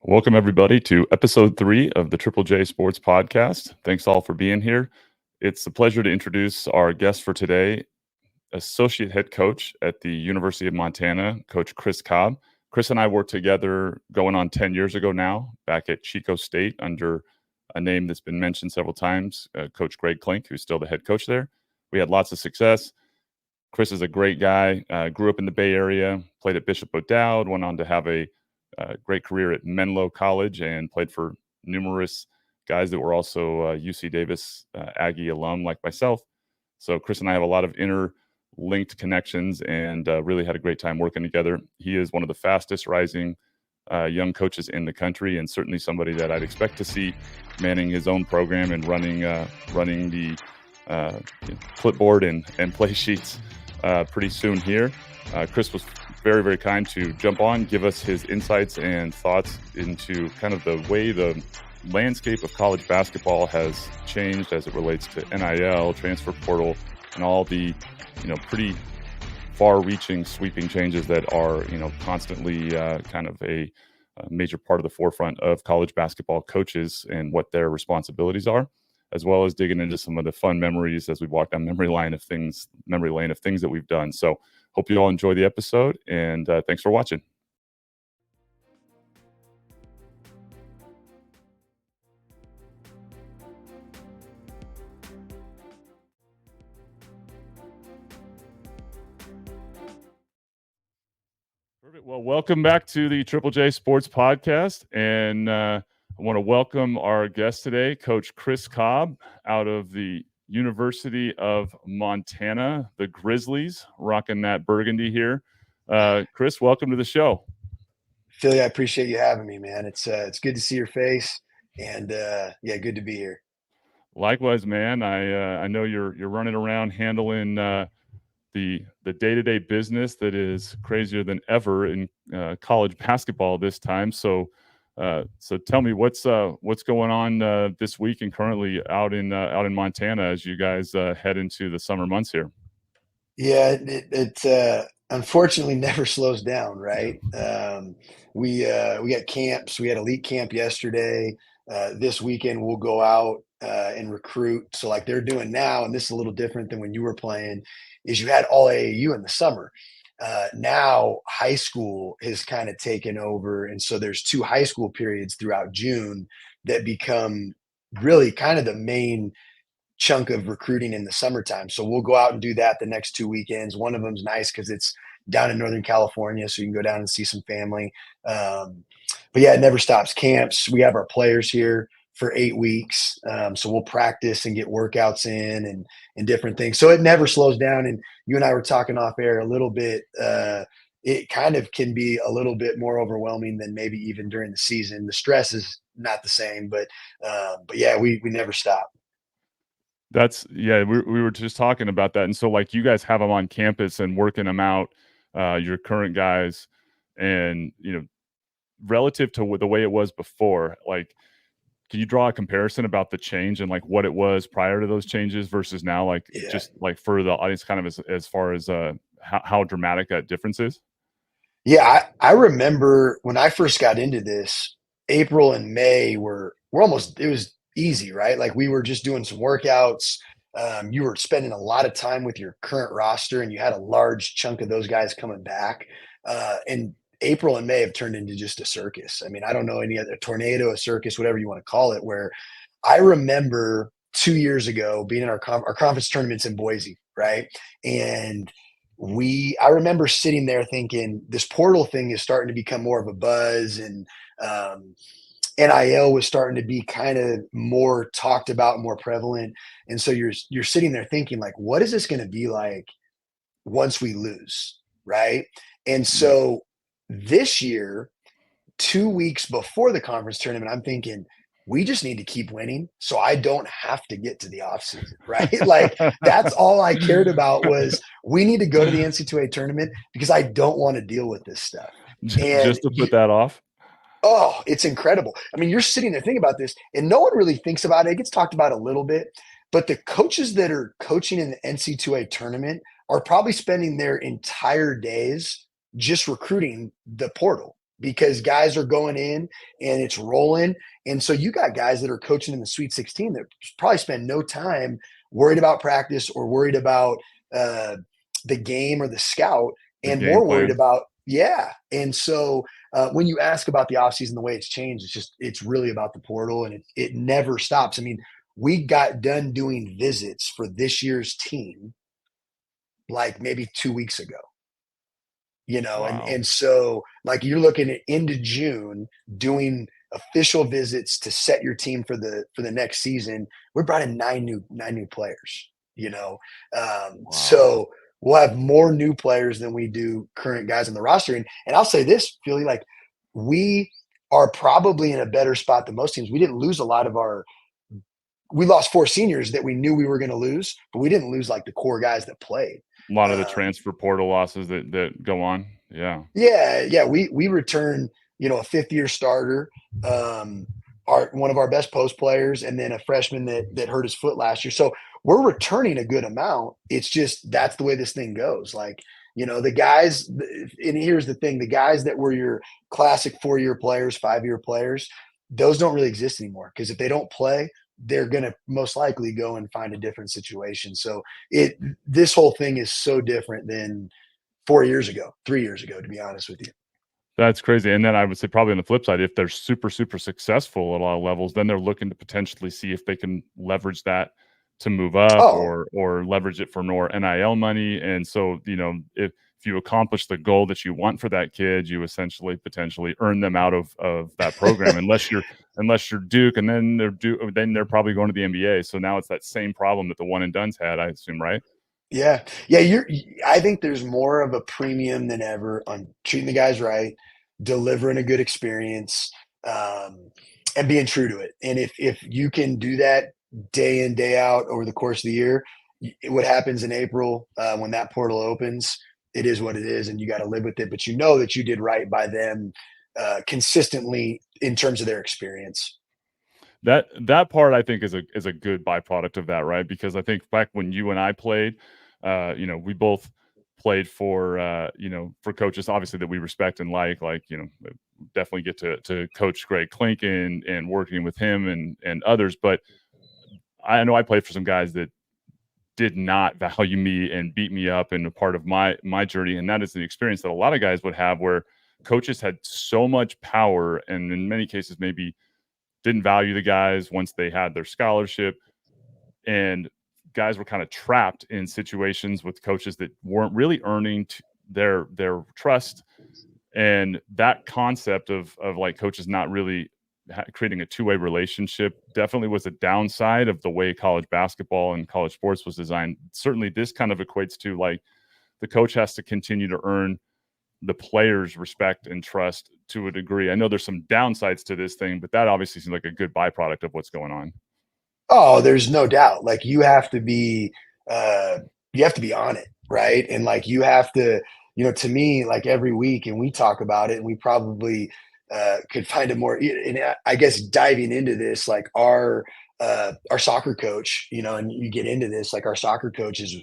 Welcome, everybody, to episode 3 of the Triple J Sports Podcast. Thanks all for being here. It's a pleasure to introduce our guest for today, Associate Head Coach at the University of Montana, Coach Chris Cobb. Chris and I worked together going on 10 years ago now, back at Chico State under a name that's been mentioned several times, Coach Greg Klink, who's still the head coach there. We had lots of success. Chris is a great guy, grew up in the Bay Area, played at Bishop O'Dowd, went on to have a great career at Menlo College and played for numerous guys that were also UC Davis Aggie alum like myself. So Chris and I have a lot of interlinked connections and really had a great time working together. He is one of the fastest rising young coaches in the country, and certainly somebody that I'd expect to see manning his own program and running the clipboard and play sheets pretty soon here. Chris was very, very kind to jump on, give us his insights and thoughts into kind of the way the landscape of college basketball has changed as it relates to NIL, transfer portal, and all the, pretty far-reaching, sweeping changes that are, constantly kind of a major part of the forefront of college basketball coaches and what their responsibilities are, as well as digging into some of the fun memories as we walk down memory lane of things that we've done. So hope you all enjoy the episode, and thanks for watching. Perfect. Well, welcome back to the Triple J Sports Podcast, and I want to welcome our guest today, Coach Chris Cobb, out of the University of Montana, the Grizzlies, rocking that burgundy here. Chris, welcome to the show. Philly, I appreciate you having me, man. It's good to see your face, and good to be here. Likewise, man. I know you're running around handling the day-to-day business that is crazier than ever in college basketball this time. So tell me what's going on this week and currently out in Montana as you guys head into the summer months here. Yeah, it unfortunately never slows down, right? We got camps. We had elite camp yesterday. This weekend we'll go out and recruit. So like they're doing now, and this is a little different than when you were playing, is you had all AAU in the summer. Now high school has kind of taken over, and so there's 2 high school periods throughout June that become really kind of the main chunk of recruiting in the summertime. So we'll go out and do that the next 2 weekends. One of them's nice because it's down in Northern California, so you can go down and see some family. But yeah, it never stops. Camps, we have our players here for 8 weeks. So we'll practice and get workouts in and different things. So it never slows down. And you and I were talking off air a little bit. It kind of can be a little bit more overwhelming than maybe even during the season. The stress is not the same, but yeah, we never stop. We were just talking about that. And so like you guys have them on campus and working them out, your current guys, and, relative to the way it was before, like, can you draw a comparison about the change and like what it was prior to those changes versus now, like just like for the audience kind of as far as how dramatic that difference is? Yeah, I remember when I first got into this, April and May were almost, it was easy, right? Like we were just doing some workouts. You were spending a lot of time with your current roster, and you had a large chunk of those guys coming back. And April and May have turned into just a circus. I mean, I don't know any other tornado, a circus, whatever you want to call it, where I remember 2 years ago being in our conference tournaments in Boise, right? And I remember sitting there thinking this portal thing is starting to become more of a buzz, and NIL was starting to be kind of more talked about, more prevalent. And so you're sitting there thinking like, what is this going to be like once we lose, right? And so this year, 2 weeks before the conference tournament, I'm thinking we just need to keep winning so I don't have to get to the offseason, right? Like that's all I cared about was we need to go to the NC2A tournament because I don't want to deal with this stuff. And just to put that off. Oh, it's incredible. I mean, you're sitting there thinking about this, and no one really thinks about it. It gets talked about a little bit, but the coaches that are coaching in the NC2A tournament are probably spending their entire days just recruiting the portal, because guys are going in and it's rolling. And so you got guys that are coaching in the Sweet 16 that probably spend no time worried about practice or worried about uh, the game or the scout, The and game more worried plan. about, yeah. And so when you ask about the offseason, the way it's changed, it's really about the portal, and it never stops. I mean, we got done doing visits for this year's team like maybe 2 weeks ago, Wow. and so like you're looking at into June doing official visits to set your team for the next season. We brought in nine new players, Wow. so we'll have more new players than we do current guys on the roster. And I'll say this, Philly, like we are probably in a better spot than most teams. We didn't lose a lot of our we lost four seniors that we knew we were going to lose, but we didn't lose like the core guys that played. A lot of the Um, transfer portal losses that go on. Yeah. Yeah, we return, a fifth-year starter, our one of our best post players, and then a freshman that hurt his foot last year. So we're returning a good amount. It's just that's the way this thing goes. Like, the guys, and here's the thing: the guys that were your classic 4-year players, 5-year players, those don't really exist anymore because if they don't play, they're gonna most likely go and find a different situation. So this whole thing is so different than 4 years ago, 3 years ago, to be honest with you. That's crazy. And then I would say probably on the flip side, if they're super, super successful at a lot of levels, then they're looking to potentially see if they can leverage that to move up Oh, or leverage it for more NIL money. And so, if you accomplish the goal that you want for that kid, you essentially potentially earn them out of that program. Unless you're Duke, and then they're probably going to the NBA. So now it's that same problem that the one and done's had, I assume, right? yeah. Yeah, I think there's more of a premium than ever on treating the guys right, delivering a good experience, and being true to it. And if you can do that day in, day out over the course of the year, what happens in April, when that portal opens, it is what it is, and you got to live with it. But you know that you did right by them consistently in terms of their experience. That part I think is a good byproduct of that, right? Because I think back when you and I played, we both played for coaches obviously that we respect and like, definitely get to coach Greg Klink and working with him and others. But I know I played for some guys that did not value me and beat me up and a part of my journey. And that is the experience that a lot of guys would have where coaches had so much power and in many cases maybe didn't value the guys once they had their scholarship, and guys were kind of trapped in situations with coaches that weren't really earning their trust. And that concept of like coaches not really creating a two-way relationship definitely was a downside of the way college basketball and college sports was designed. Certainly this kind of equates to like the coach has to continue to earn the players' respect and trust to a degree. I know there's some downsides to this thing, but that obviously seems like a good byproduct of what's going on. Oh, there's no doubt. Like uh you have to be on it, right? And like you have to, to me, like every week, and we talk about it, and we probably could find a more, and I guess diving into this, like our soccer coach, and you get into this, like our soccer coach is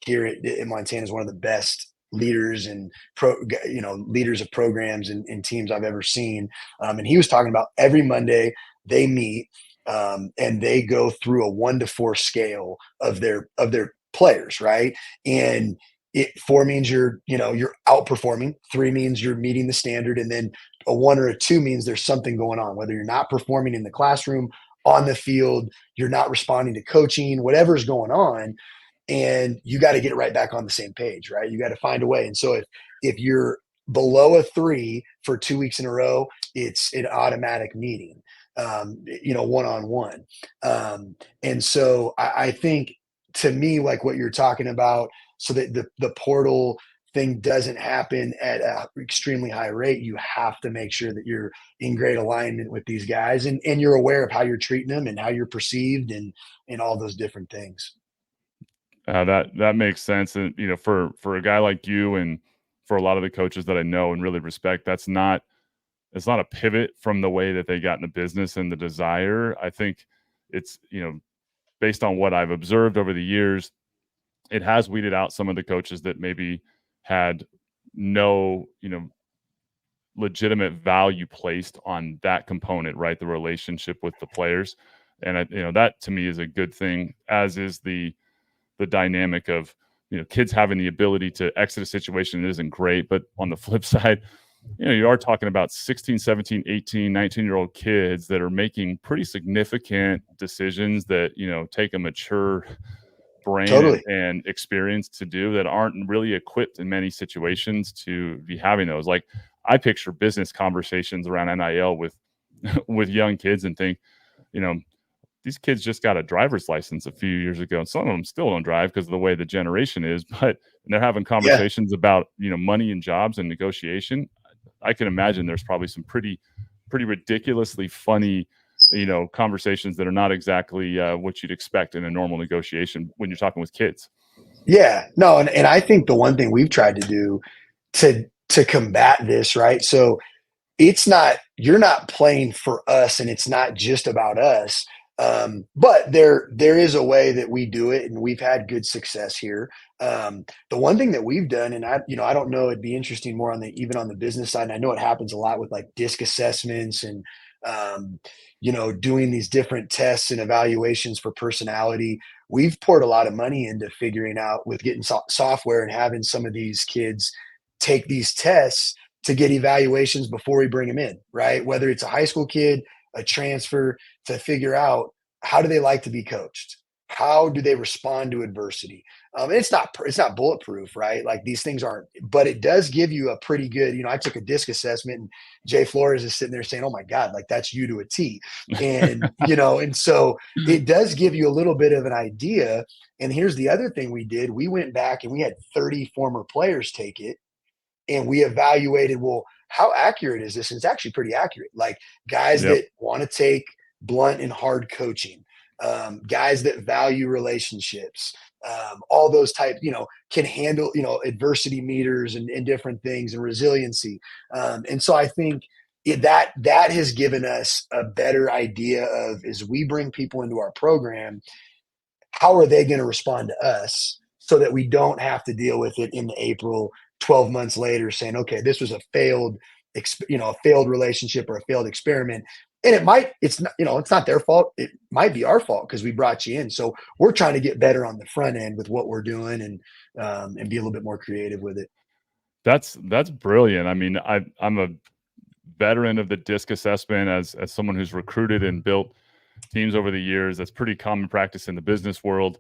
here in Montana is one of the best leaders and leaders of programs and teams I've ever seen. And he was talking about every Monday they meet, and they go through a 1 to 4 scale of their players, right? And 4 means you're outperforming, 3 means you're meeting the standard, and then a 1 or a 2 means there's something going on, whether you're not performing in the classroom, on the field, you're not responding to coaching, whatever's going on, and you got to get it right back on the same page, right? You got to find a way. And so if you're below a 3 for 2 weeks in a row, it's an automatic meeting, one on one. And so I think, to me, like what you're talking about, so that the portal thing doesn't happen at an extremely high rate, you have to make sure that you're in great alignment with these guys, and you're aware of how you're treating them and how you're perceived, and all those different things. That makes sense, and for a guy like you, and for a lot of the coaches that I know and really respect, it's not a pivot from the way that they got in the business and the desire. I think it's based on what I've observed over the years, it has weeded out some of the coaches that maybe had no legitimate value placed on that component, right? The relationship with the players. And that to me is a good thing, as is the dynamic of, kids having the ability to exit a situation that isn't great. But on the flip side, you are talking about 16, 17, 18, 19-year-old kids that are making pretty significant decisions that, take a mature brain and experience to do, that aren't really equipped in many situations to be having those. Like, I picture business conversations around NIL with with young kids and think, these kids just got a driver's license a few years ago, and some of them still don't drive because of the way the generation is, but they're having conversations about, money and jobs and negotiation. I can imagine there's probably some pretty ridiculously funny, conversations that are not exactly what you'd expect in a normal negotiation when you're talking with kids. Yeah, no. And I think the one thing we've tried to do to combat this, right? So you're not playing for us, and it's not just about us. But there is a way that we do it, and we've had good success here. The one thing that we've done, and I don't know, it'd be interesting more even on the business side. And I know it happens a lot with like disc assessments and, doing these different tests and evaluations for personality. We've poured a lot of money into figuring out, with getting software and having some of these kids take these tests to get evaluations before we bring them in, right? Whether it's a high school kid, a transfer, to figure out, how do they like to be coached? How do they respond to adversity? It's not bulletproof, right? Like, these things aren't, but it does give you a pretty good, I took a disc assessment, and Jay Flores is sitting there saying, "Oh my God, like, that's you to a T." And, and so it does give you a little bit of an idea. And here's the other thing we did. We went back and we had 30 former players take it, and we evaluated, well, how accurate is this? And it's actually pretty accurate. Like, guys that want to take blunt and hard coaching, guys that value relationships, all those type, can handle, adversity meters and different things, and resiliency. And so I think that has given us a better idea of, as we bring people into our program, how are they going to respond to us, so that we don't have to deal with it in the April 12 months later saying, okay, this was a failed relationship or a failed experiment. And it's not their fault. It might be our fault because we brought you in. So we're trying to get better on the front end with what we're doing, and be a little bit more creative with it. That's brilliant. I mean, I'm a veteran of the disc assessment as someone who's recruited and built teams over the years. That's pretty common practice in the business world,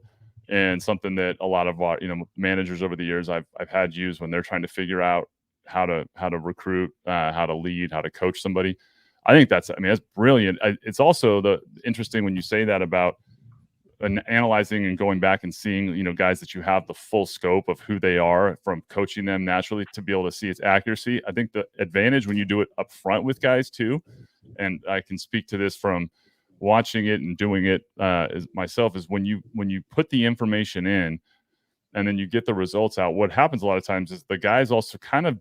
and something that a lot of our, managers over the years I've had use when they're trying to figure out how to recruit, how to lead, how to coach somebody. I think that's brilliant. It's also interesting when you say that about analyzing and going back and seeing, guys that you have the full scope of who they are from coaching them naturally, to be able to see its accuracy. I think the advantage when you do it up front with guys too, and I can speak to this from watching it and doing it myself, is when you put the information in and then you get the results out, what happens a lot of times is the guys also kind of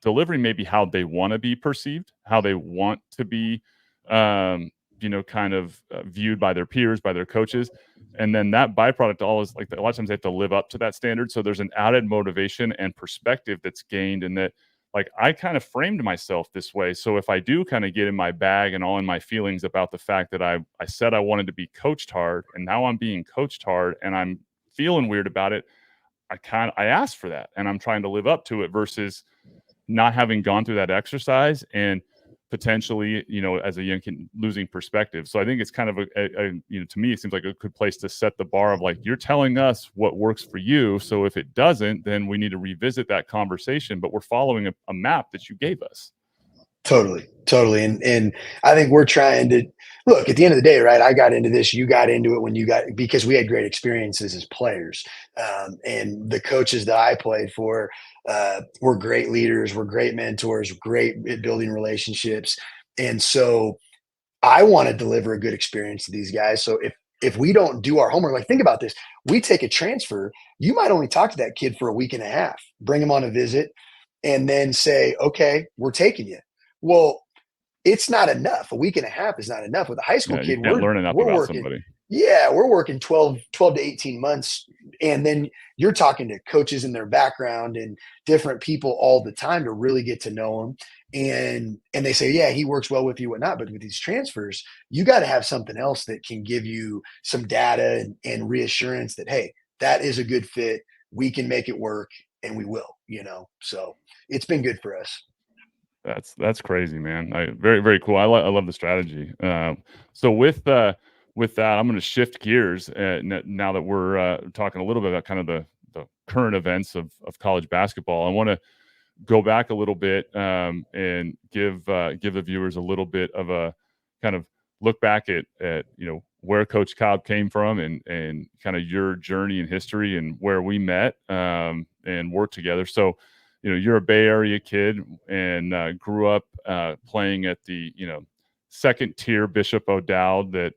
delivering maybe how they want to be perceived, how they want to be, kind of viewed by their peers, by their coaches. And then that byproduct all is like, a lot of times they have to live up to that standard. So there's an added motivation and perspective that's gained, in that, like, I kind of framed myself this way. So if I do kind of get in my bag and all in my feelings about the fact that I said I wanted to be coached hard, and now I'm being coached hard and I'm feeling weird about it, I asked for that and I'm trying to live up to it, versus not having gone through that exercise and potentially, as a young kid, losing perspective. So I think it's kind of to me, it seems like a good place to set the bar of, like, you're telling us what works for you. So if it doesn't, then we need to revisit that conversation, but we're following a map that you gave us. Totally. And I think we're trying to look, at the end of the day, right? I got into this, you got into it because we had great experiences as players. And the coaches that I played for were great leaders, were great mentors, great at building relationships. And so I want to deliver a good experience to these guys. So if we don't do our homework, like, think about this, we take a transfer, you might only talk to that kid for a week and a half, bring him on a visit, and then say, okay, we're taking you. Well, it's not enough. A week and a half is not enough. With a high school kid, you can't learn enough we're about working. somebody. Yeah, we're working 12 to 18 months And then you're talking to coaches in their background and different people all the time to really get to know them. And they say, yeah, he works well with you, whatnot. But with these transfers, you got to have something else that can give you some data and reassurance that, hey, that is a good fit. We can make it work, and we will, So it's been good for us. That's crazy, man. Very, very cool. I love the strategy. So with that, I'm going to shift gears now that we're talking a little bit about kind of the current events of college basketball. I want to go back a little bit and give the viewers a little bit of a kind of look back at where Coach Cobb came from and kind of your journey and history and where we met and worked together. So, you're a Bay Area kid and grew up playing at the second tier Bishop O'Dowd that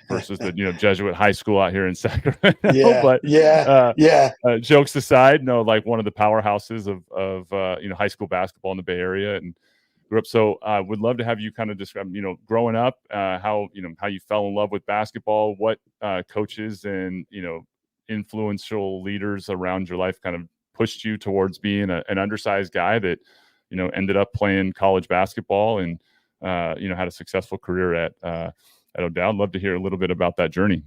versus the Jesuit high school out here in Sacramento. Yeah, But yeah. jokes aside, like one of the powerhouses of high school basketball in the Bay Area, and grew up. So would love to have you kind of describe growing up how you fell in love with basketball, what coaches and influential leaders around your life kind of pushed you towards being an undersized guy that ended up playing college basketball and had a successful career at O'Dowd. Love to hear a little bit about that journey.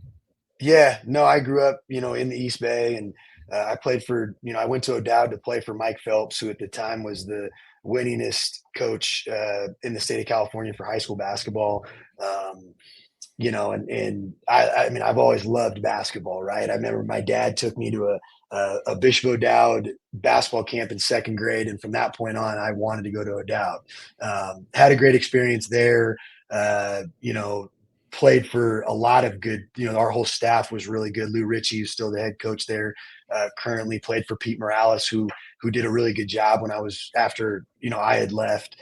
Yeah, no, I grew up, in the East Bay, and I played for, I went to O'Dowd to play for Mike Phelps, who at the time was the winningest coach in the state of California for high school basketball. And I mean, I've always loved basketball, right? I remember my dad took me to a Bishop O'Dowd basketball camp in second grade, and from that point on, I wanted to go to O'Dowd. Had a great experience there. Played for a lot of good, our whole staff was really good. Lou Ritchie, who's still the head coach there, currently played for Pete Morales, who did a really good job when I was after, I had left.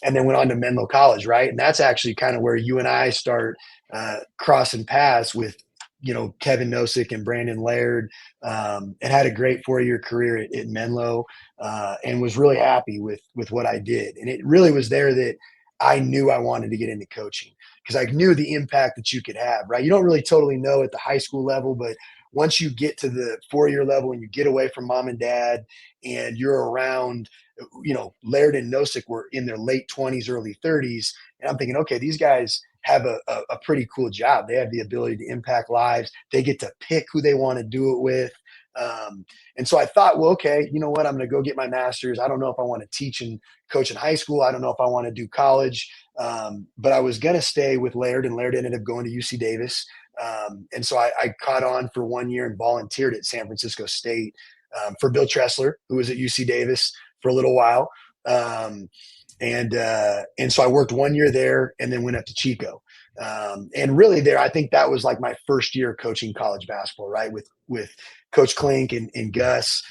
And then went on to Menlo College, right? And that's actually kind of where you and I start crossing paths with, Kevin Nosek and Brandon Laird, and had a great 4-year career at Menlo, and was really happy with what I did. And it really was there that I knew I wanted to get into coaching because I knew the impact that you could have, right? You don't really totally know at the high school level, but once you get to the 4-year level and you get away from mom and dad and you're around, Laird and Nosek were in their late 20s, early 30s. And I'm thinking, okay, these guys have a pretty cool job. They have the ability to impact lives. They get to pick who they want to do it with. And so I thought, well, okay, you know what? I'm going to go get my master's. I don't know if I want to teach and coach in high school. I don't know if I want to do college. But I was going to stay with Laird, and Laird ended up going to UC Davis. And so I caught on for 1 year and volunteered at San Francisco State for Bill Tressler, who was at UC Davis for a little while. And so I worked 1 year there and then went up to Chico. And really there, I think that was like my first year coaching college basketball, right? With Coach Klink and Gus.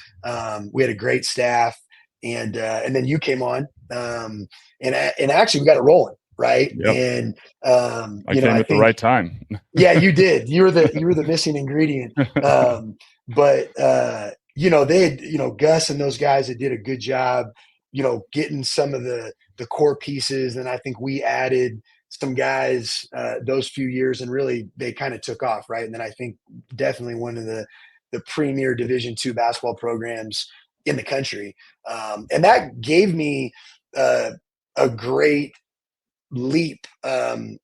We had a great staff, and then you came on, and actually we got it rolling, right? Yep. And I came at the right time. Yeah, you did. You were the missing ingredient. But they had, Gus and those guys that did a good job, getting some of the core pieces. And I think we added some guys those few years, and really they kind of took off, right? And then I think definitely one of the premier Division II basketball programs in the country. And that gave me a great leap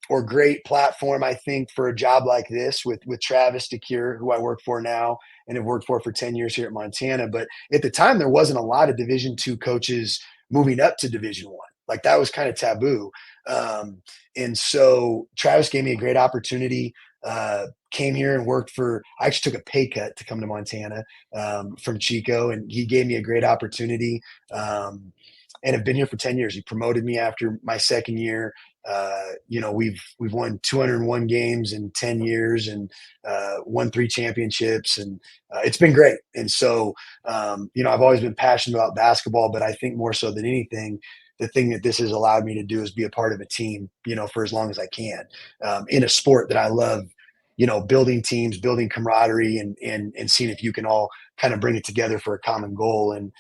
or great platform, I think, for a job like this with Travis DeCure, who I work for now and have worked for 10 years here at Montana. But at the time, there wasn't a lot of Division II coaches moving up to Division I. Like that was kind of taboo. And so Travis gave me a great opportunity. Came here and worked I actually took a pay cut to come to Montana from Chico, and he gave me a great opportunity. And have been here for 10 years. He promoted me after my second year. We've won 201 games in 10 years and won 3 championships, and it's been great. And so, I've always been passionate about basketball, but I think more so than anything, the thing that this has allowed me to do is be a part of a team, for as long as I can, in a sport that I love, building teams, building camaraderie, and seeing if you can all kind of bring it together for a common goal. And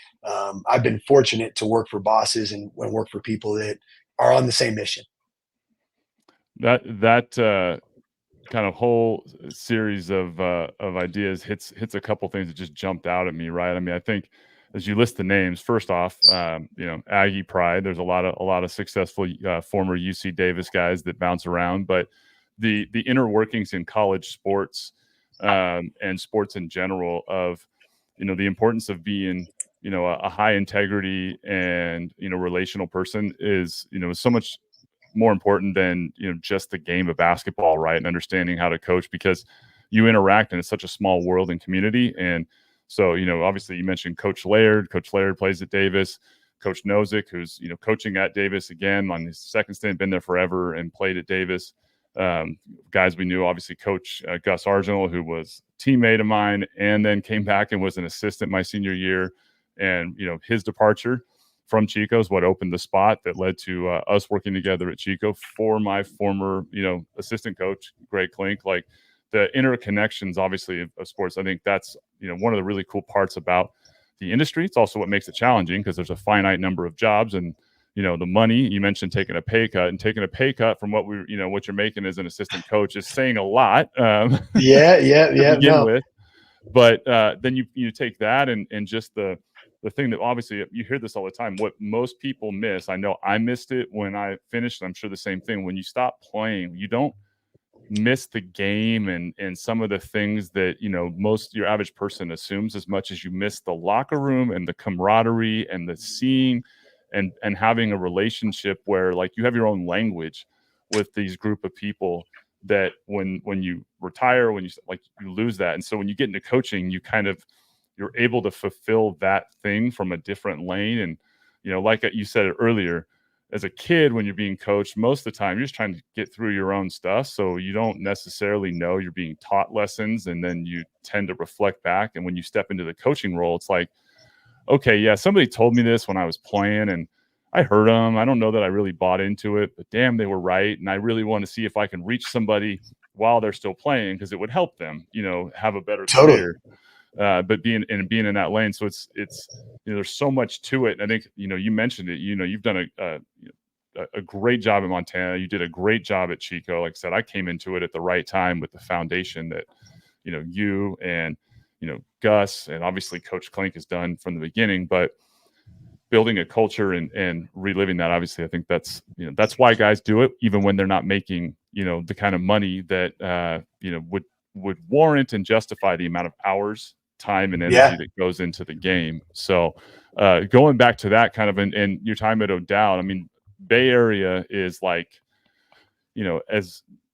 I've been fortunate to work for bosses and work for people that are on the same mission. That kind of whole series of ideas hits a couple things that just jumped out at me, right? I mean, I think as you list the names, first off, Aggie pride. There's a lot of successful former UC Davis guys that bounce around, but the inner workings in college sports and sports in general of the importance of being a high integrity and relational person is so much more important than just the game of basketball, right? And understanding how to coach, because you interact and it's such a small world and community. And so obviously you mentioned Coach Laird. Coach Laird plays at Davis. Coach Nozick, who's coaching at Davis again on his second stint, been there forever and played at Davis. Guys we knew, obviously Coach Gus Argenal, who was a teammate of mine and then came back and was an assistant my senior year. And his departure from Chico is what opened the spot that led to us working together at Chico for my former, assistant coach, Greg Klink. Like the interconnections, obviously, of sports. I think that's, one of the really cool parts about the industry. It's also what makes it challenging because there's a finite number of jobs and, the money. You mentioned taking a pay cut, and taking a pay cut from what what you're making as an assistant coach is saying a lot. Yeah. To begin No. with. But then you take that and just the thing that obviously you hear this all the time, what most people miss. I know I missed it when I finished. I'm sure the same thing. When you stop playing, you don't miss the game and some of the things that most your average person assumes, as much as you miss the locker room and the camaraderie and the seeing and having a relationship where like you have your own language with these group of people, that when you retire, when you lose that. And so when you get into coaching, you're able to fulfill that thing from a different lane. And like you said it earlier, as a kid, when you're being coached, most of the time you're just trying to get through your own stuff, so you don't necessarily know you're being taught lessons, and then you tend to reflect back. And when you step into the coaching role, it's like, okay, yeah, somebody told me this when I was playing and I heard them. I don't know that I really bought into it, but damn, they were right. And I really want to see if I can reach somebody while they're still playing, because it would help them, have a better Totally. career. But being in that lane. So it's there's so much to it. And I think, you mentioned it, you've done a great job in Montana. You did a great job at Chico. Like I said, I came into it at the right time with the foundation that, you and, Gus and obviously Coach Klink has done from the beginning, but building a culture and reliving that, obviously, I think that's, that's why guys do it, even when they're not making, the kind of money that, would warrant and justify the amount of hours, time, and energy that goes into the game. So going back to that kind of, and your time at O'Dowd, I mean, Bay Area is like,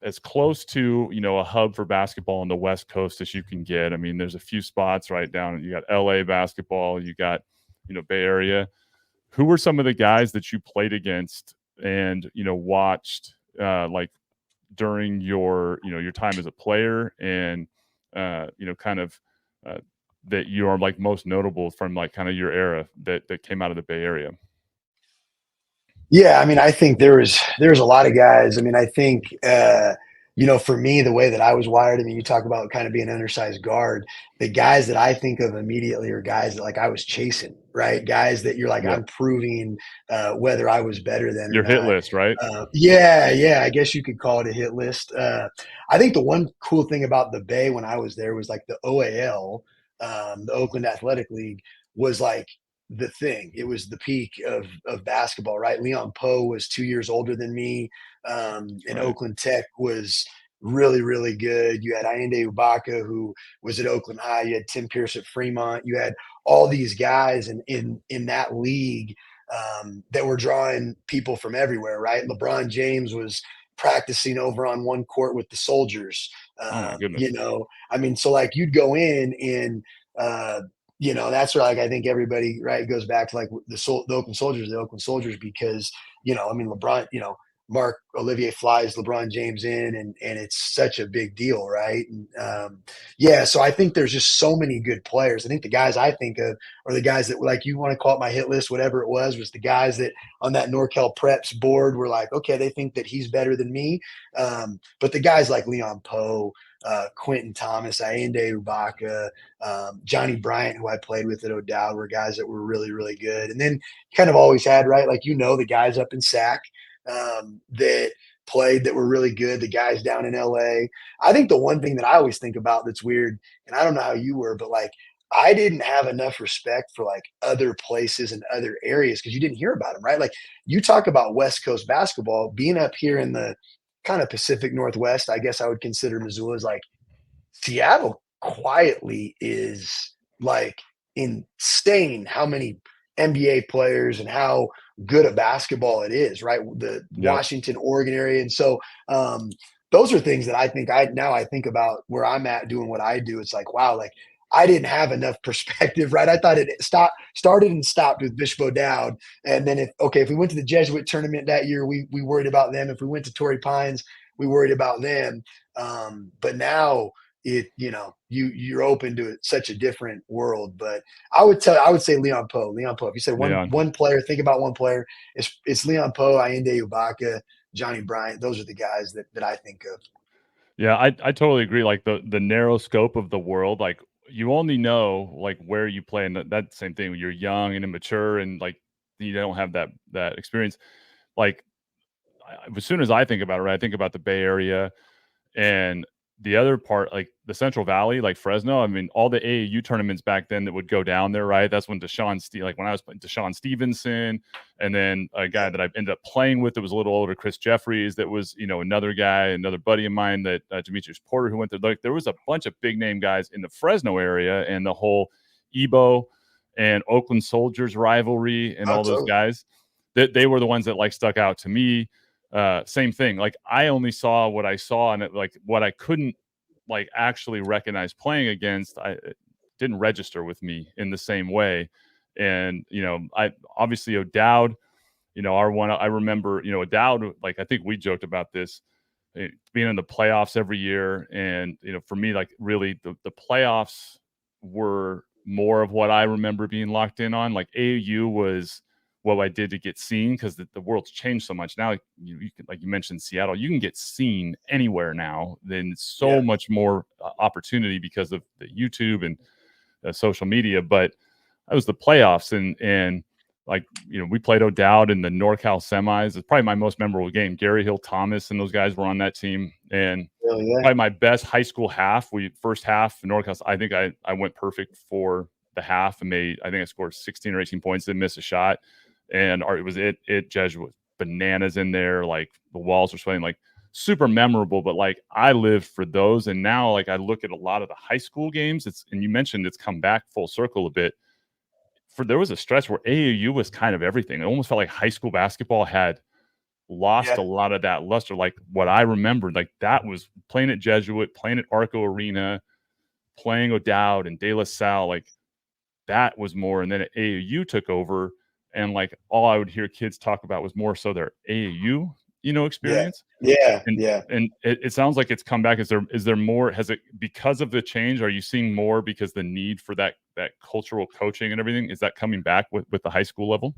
as close to, a hub for basketball on the West Coast as you can get. I mean, there's a few spots right down. You got LA basketball, you got, Bay Area. Who were some of the guys that you played against and, watched like during your, your time as a player, and, kind of that you are like most notable from like kind of your era that came out of the Bay Area? Yeah, I mean, I think there's a lot of guys. I mean, I think for me, the way that I was wired, I mean, you talk about kind of being an undersized guard. The guys that I think of immediately are guys that like I was chasing, right? Guys that you're like, Yep. I'm proving whether I was better than Your or hit not. list, right? Yeah, I guess you could call it a hit list. I think the one cool thing about the Bay when I was there was like the OAL, the Oakland Athletic League, was like the thing. It was the peak of basketball, right? Leon Poe was 2 years older than me, and Right. Oakland Tech was really, really good. You had Ayinde Ubaka, who was at Oakland High. You had Tim Pierce at Fremont. You had all these guys in that league that were drawing people from everywhere, right? LeBron James was practicing over on one court with the soldiers. Oh my goodness. I mean, so like you'd go in and that's where like I think everybody right goes back to like the Oakland Soldiers, because I mean LeBron, Mark Olivier flies LeBron James in, and it's such a big deal, right? And yeah, so I think there's just so many good players. I think the guys I think of are the guys that, like, you want to call it my hit list, whatever it was the guys that on that NorCal Preps board were like, okay, they think that he's better than me. But the guys like Leon Poe, Quentin Thomas, Ayinde Ubaka, Johnny Bryant, who I played with at O'Dowd, were guys that were really, really good. And then kind of always had, right, like, the guys up in SAC that played that were really good, the guys down in LA. I think the one thing that I always think about that's weird, and I don't know how you were, but like I didn't have enough respect for like other places and other areas because you didn't hear about them, right? Like you talk about West Coast basketball, being up here in the kind of Pacific Northwest, I guess I would consider Missoula as like Seattle quietly is like insane how many NBA players and how good a basketball it is, right? The Yep. Washington, Oregon area. And so those are things that I think I think about where I'm at doing what I do. It's like, wow, like I didn't have enough perspective, right? I thought it started and stopped with Bishop O'Dowd. And then if we went to the Jesuit tournament that year, we worried about them. If we went to Torrey Pines, we worried about them. But now you're open to such a different world. But I would say Leon Poe. If you said Leon. one player, think about one player. It's Leon Poe, Ayinde Ibaka, Johnny Bryant. Those are the guys that I think of. Yeah, I totally agree. Like the narrow scope of the world, like you only know like where you play, and that same thing when you're young and immature, and like you don't have that experience. Like as soon as I think about it, right, I think about the Bay Area and the other part, like the Central Valley, like Fresno. I mean, all the AAU tournaments back then that would go down there, right? That's when like when I was playing Deshaun Stevenson, and then a guy that I ended up playing with that was a little older, Chris Jeffries, that was, another guy, another buddy of mine that Demetrius Porter, who went there. Like there was a bunch of big name guys in the Fresno area and the whole Ebo and Oakland Soldiers rivalry and Oh, all those totally. guys. That they were the ones that like stuck out to me. Same thing. Like I only saw what I saw, and like what I couldn't like actually recognize playing against, it didn't register with me in the same way. And I obviously O'Dowd, our one. I remember, O'Dowd. Like I think we joked about this, being in the playoffs every year, and for me, like really the playoffs were more of what I remember being locked in on. Like AAU was what I did to get seen, because the world's changed so much now. Like you can, like you mentioned, Seattle, you can get seen anywhere now. Then so Yeah. much more opportunity because of the YouTube and social media. But that was the playoffs, and like we played O'Dowd in the NorCal semis. It's probably my most memorable game. Gary Hill Thomas and those guys were on that team, and Really, yeah. probably my best high school half. First half NorCal. I think I went perfect for the half and I think I scored 16 or 18 points. Didn't miss a shot, and it was Jesuit bananas in there. Like the walls were sweating. Like super memorable. But like I lived for those, and now like I look at a lot of the high school games. And you mentioned it's come back full circle a bit. There was a stretch where AAU was kind of everything. It almost felt like high school basketball had lost Yeah. a lot of that luster. Like what I remembered, like that was playing at Jesuit, playing at Arco Arena, playing O'Dowd and De La Salle. Like that was more. And then at AAU took over, and like all I would hear kids talk about was more so their AAU, Yeah. experience. Yeah. And Yeah. it sounds like it's come back. Is there more? Has it, because of the change? Are you seeing more because the need for that cultural coaching and everything, is that coming back with the high school level?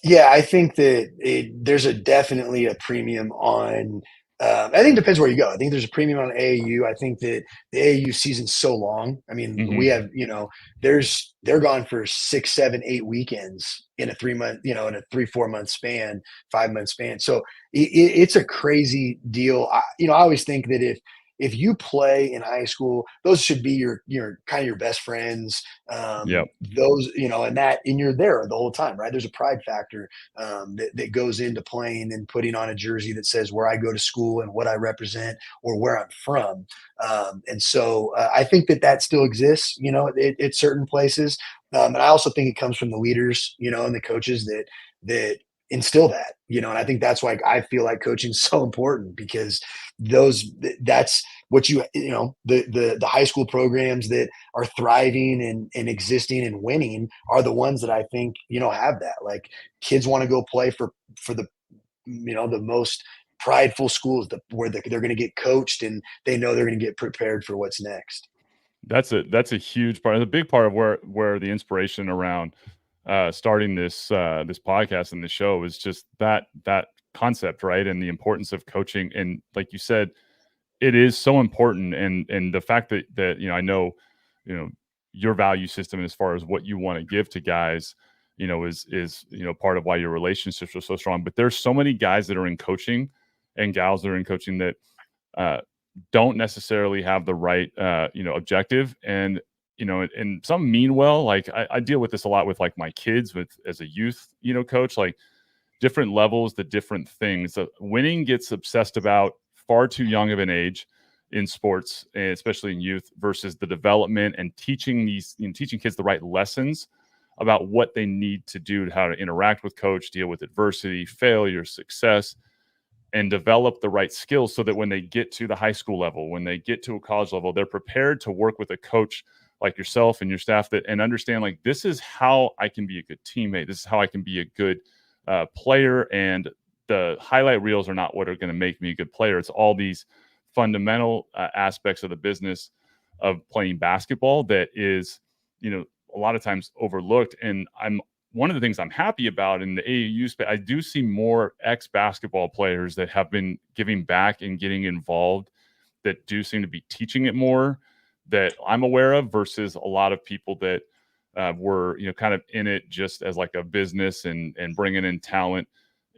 Yeah, I think that there's definitely a premium on. I think it depends where you go. I think there's a premium on AAU. I think that the AAU season's so long. I mean, we Mm-hmm. have they're gone for 6, 7, 8 weekends in a 3 month, in a 3, 4 month span, 5 month span. So it's a crazy deal. I always think that if you play in high school, those should be your kind of your best friends. Yep. Those, and you're there the whole time, right? There's a pride factor that goes into playing and putting on a jersey that says where I go to school and what I represent or where I'm from. And so I think that still exists, at certain places. And I also think it comes from the leaders, and the coaches that instill that, and I think that's why I feel like coaching is so important because that's what the high school programs that are thriving and existing and winning are the ones that I think have that. Like kids want to go play for the most prideful schools where they're going to get coached and they know they're going to get prepared for what's next. That's a huge part. A big part of where the inspiration around starting this podcast and this show is just that concept, right? And the importance of coaching. And like you said, it is so important. And the fact that I know, you know, your value system as far as what you want to give to guys, is part of why your relationships are so strong. But there's so many guys that are in coaching and gals that are in coaching that don't necessarily have the right objective, and and some mean well. Like I deal with this a lot with like my kids as a youth coach, like different levels, the different things. Winning gets obsessed about far too young of an age in sports, and especially in youth, versus the development and teaching teaching kids the right lessons about what they need to do, how to interact with coach, deal with adversity, failure, success, and develop the right skills so that when they get to the high school level, when they get to a college level, they're prepared to work with a coach like yourself and your staff and understand, like, this is how I can be a good teammate. This is how I can be a good player. And the highlight reels are not what are going to make me a good player. It's all these fundamental aspects of the business of playing basketball that is, a lot of times overlooked. And one of the things I'm happy about in the AAU space, I do see more ex-basketball players that have been giving back and getting involved, that do seem to be teaching it more, that I'm aware of, versus a lot of people that were, kind of in it just as like a business and bringing in talent.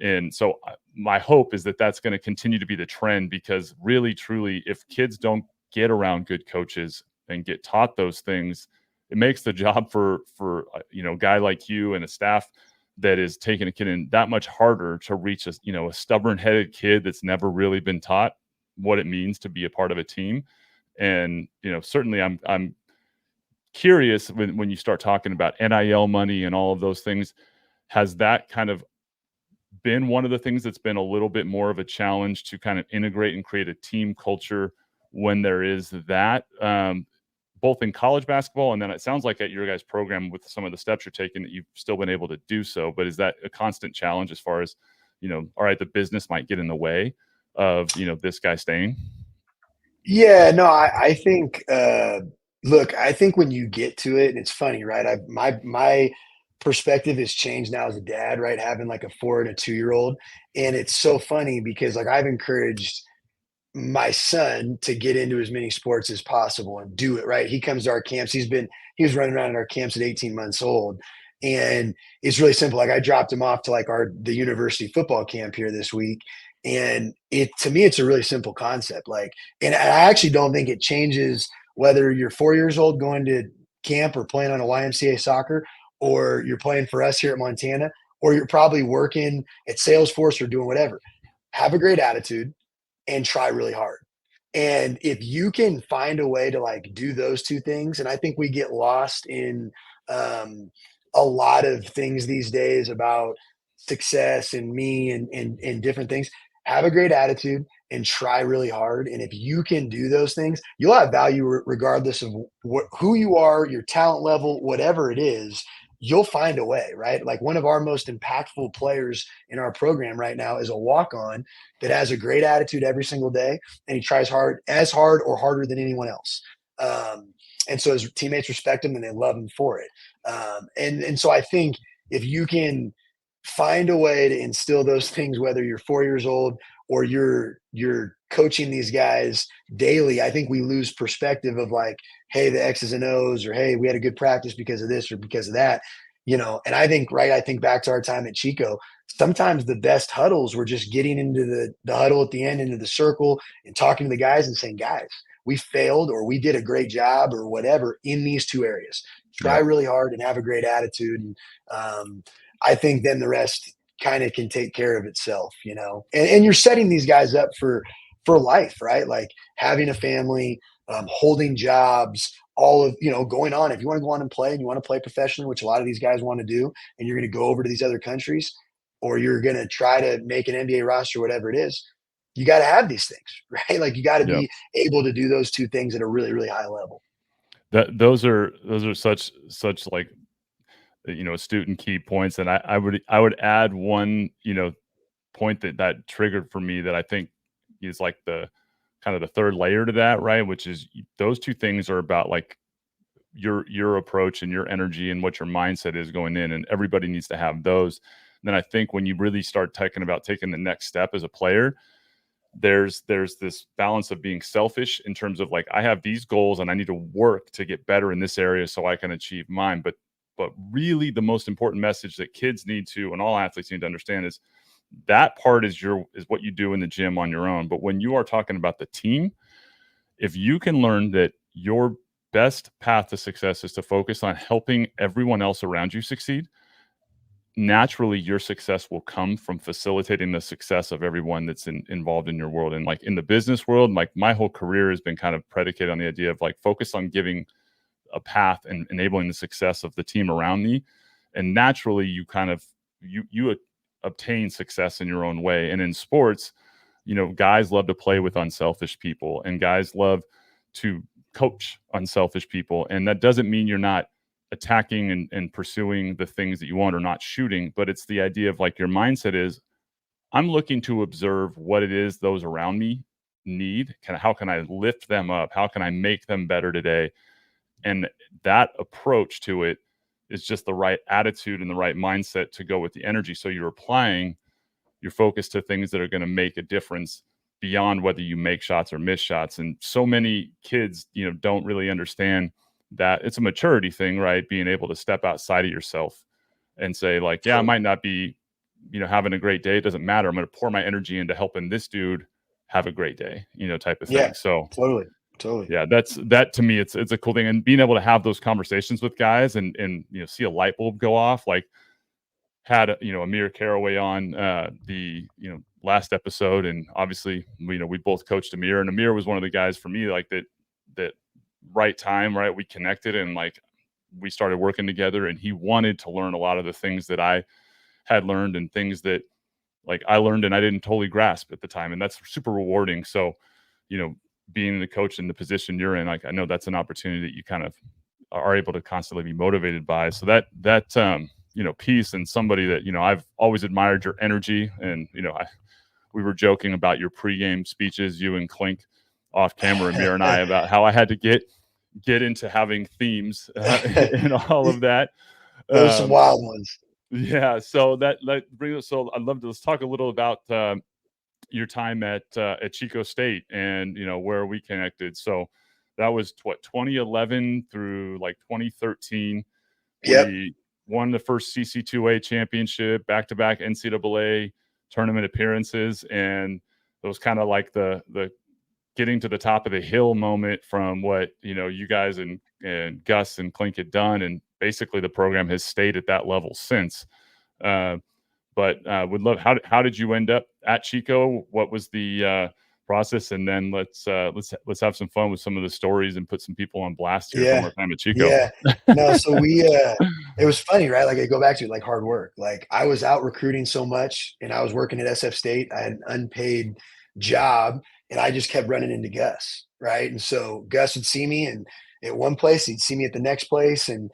And so my hope is that that's going to continue to be the trend, because really, truly, if kids don't get around good coaches and get taught those things, it makes the job for a guy like you and a staff that is taking a kid in that much harder to reach a stubborn-headed kid that's never really been taught what it means to be a part of a team. And certainly I'm curious, when you start talking about NIL money and all of those things, has that kind of been one of the things that's been a little bit more of a challenge to kind of integrate and create a team culture when there is that, both in college basketball, and then it sounds like at your guys' program with some of the steps you're taking that you've still been able to do so. But is that a constant challenge as far as, all right, the business might get in the way of, this guy staying? Yeah, no, I think, look, I think when you get to it, and it's funny, right? My perspective has changed now as a dad, right? Having like a 4 and a 2-year-old. And it's so funny because like I've encouraged my son to get into as many sports as possible and do it, right? He comes to our camps. He was running around in our camps at 18 months old. And it's really simple. Like I dropped him off to like the university football camp here this week. And to me, it's a really simple concept. Like, and I actually don't think it changes whether you're 4 years old going to camp or playing on a YMCA soccer, or you're playing for us here at Montana, or you're probably working at Salesforce or doing whatever. Have a great attitude and try really hard. And if you can find a way to like do those two things, and I think we get lost in a lot of things these days about success and me and different things. Have a great attitude and try really hard. And if you can do those things, you'll have value regardless of who you are, your talent level, whatever it is. You'll find a way, right? Like one of our most impactful players in our program right now is a walk-on that has a great attitude every single day, and he tries as hard or harder than anyone else. And so his teammates respect him and they love him for it. And so I think if you can find a way to instill those things, whether you're 4 years old or you're coaching these guys daily, I think we lose perspective of like, hey, the X's and O's, or hey, we had a good practice because of this or because of that. And I think, right, I think back to our time at Chico. Sometimes the best huddles were just getting into the huddle at the end, into the circle, and talking to the guys and saying, guys, we failed or we did a great job or whatever in these two areas. Try Yep. really hard and have a great attitude. And I think then the rest kind of can take care of itself, and you're setting these guys up for life, right? Like having a family, holding jobs, all of, going on. If you want to go on and play and you want to play professionally, which a lot of these guys want to do, and you're going to go over to these other countries, or you're going to try to make an NBA roster, whatever it is, you got to have these things, right? Like you got to Yep. be able to do those two things at a really, really high level. Those are such like, astute and key points. And I would add one, point that triggered for me that I think is like the kind of the third layer to that, right? Which is those two things are about like your approach and your energy and what your mindset is going in, and everybody needs to have those. And then I think when you really start talking about taking the next step as a player, there's this balance of being selfish in terms of like, I have these goals and I need to work to get better in this area so I can achieve mine. But really the most important message that kids need to, and all athletes need to understand, is that part is what you do in the gym on your own. But when you are talking about the team, if you can learn that your best path to success is to focus on helping everyone else around you succeed, naturally your success will come from facilitating the success of everyone that's involved in your world. And like in the business world, like my whole career has been kind of predicated on the idea of like focus on giving a path and enabling the success of the team around me. And naturally you kind of you obtain success in your own way. And in sports, guys love to play with unselfish people, and guys love to coach unselfish people. And that doesn't mean you're not attacking and pursuing the things that you want or not shooting, but it's the idea of like your mindset is, I'm looking to observe what it is those around me need. How can I lift them up? How can I make them better today? And that approach to it is just the right attitude and the right mindset to go with the energy. So you're applying your focus to things that are going to make a difference beyond whether you make shots or miss shots. And so many kids, don't really understand that it's a maturity thing, right? Being able to step outside of yourself and say like, yeah, I might not be, having a great day. It doesn't matter. I'm going to pour my energy into helping this dude have a great day, type of thing. Yeah, So totally. Yeah, that to me, it's a cool thing. And being able to have those conversations with guys and see a light bulb go off. Like had Amir Caraway on the last episode, and obviously we both coached Amir, and Amir was one of the guys for me like that right time, right, we connected and like we started working together, and he wanted to learn a lot of the things that I had learned and things that like I learned and I didn't totally grasp at the time, and that's super rewarding. So being the coach in the position you're in, like I know that's an opportunity that you kind of are able to constantly be motivated by. So that piece, and somebody that I've always admired your energy, and we were joking about your pregame speeches, you and Clink off camera, Amir and I, about how I had to get into having themes and all of that. Those are some wild ones. Yeah, so that brings us. So I'd love to let's talk a little about your time at Chico State and where we connected. So that was 2011 through like 2013. Yep. We won the first CC2A championship, back-to-back NCAA tournament appearances, and it was kind of like the getting to the top of the hill moment from what you guys and Gus and Clink had done, and basically the program has stayed at that level since. But would love how did you end up at Chico? What was the process? And then let's have some fun with some of the stories and put some people on blast here from our time at Chico. Yeah. No, so we it was funny, right? Like I go back to like hard work. Like I was out recruiting so much and I was working at SF State. I had an unpaid job and I just kept running into Gus, right? And so Gus would see me and at one place, he'd see me at the next place. And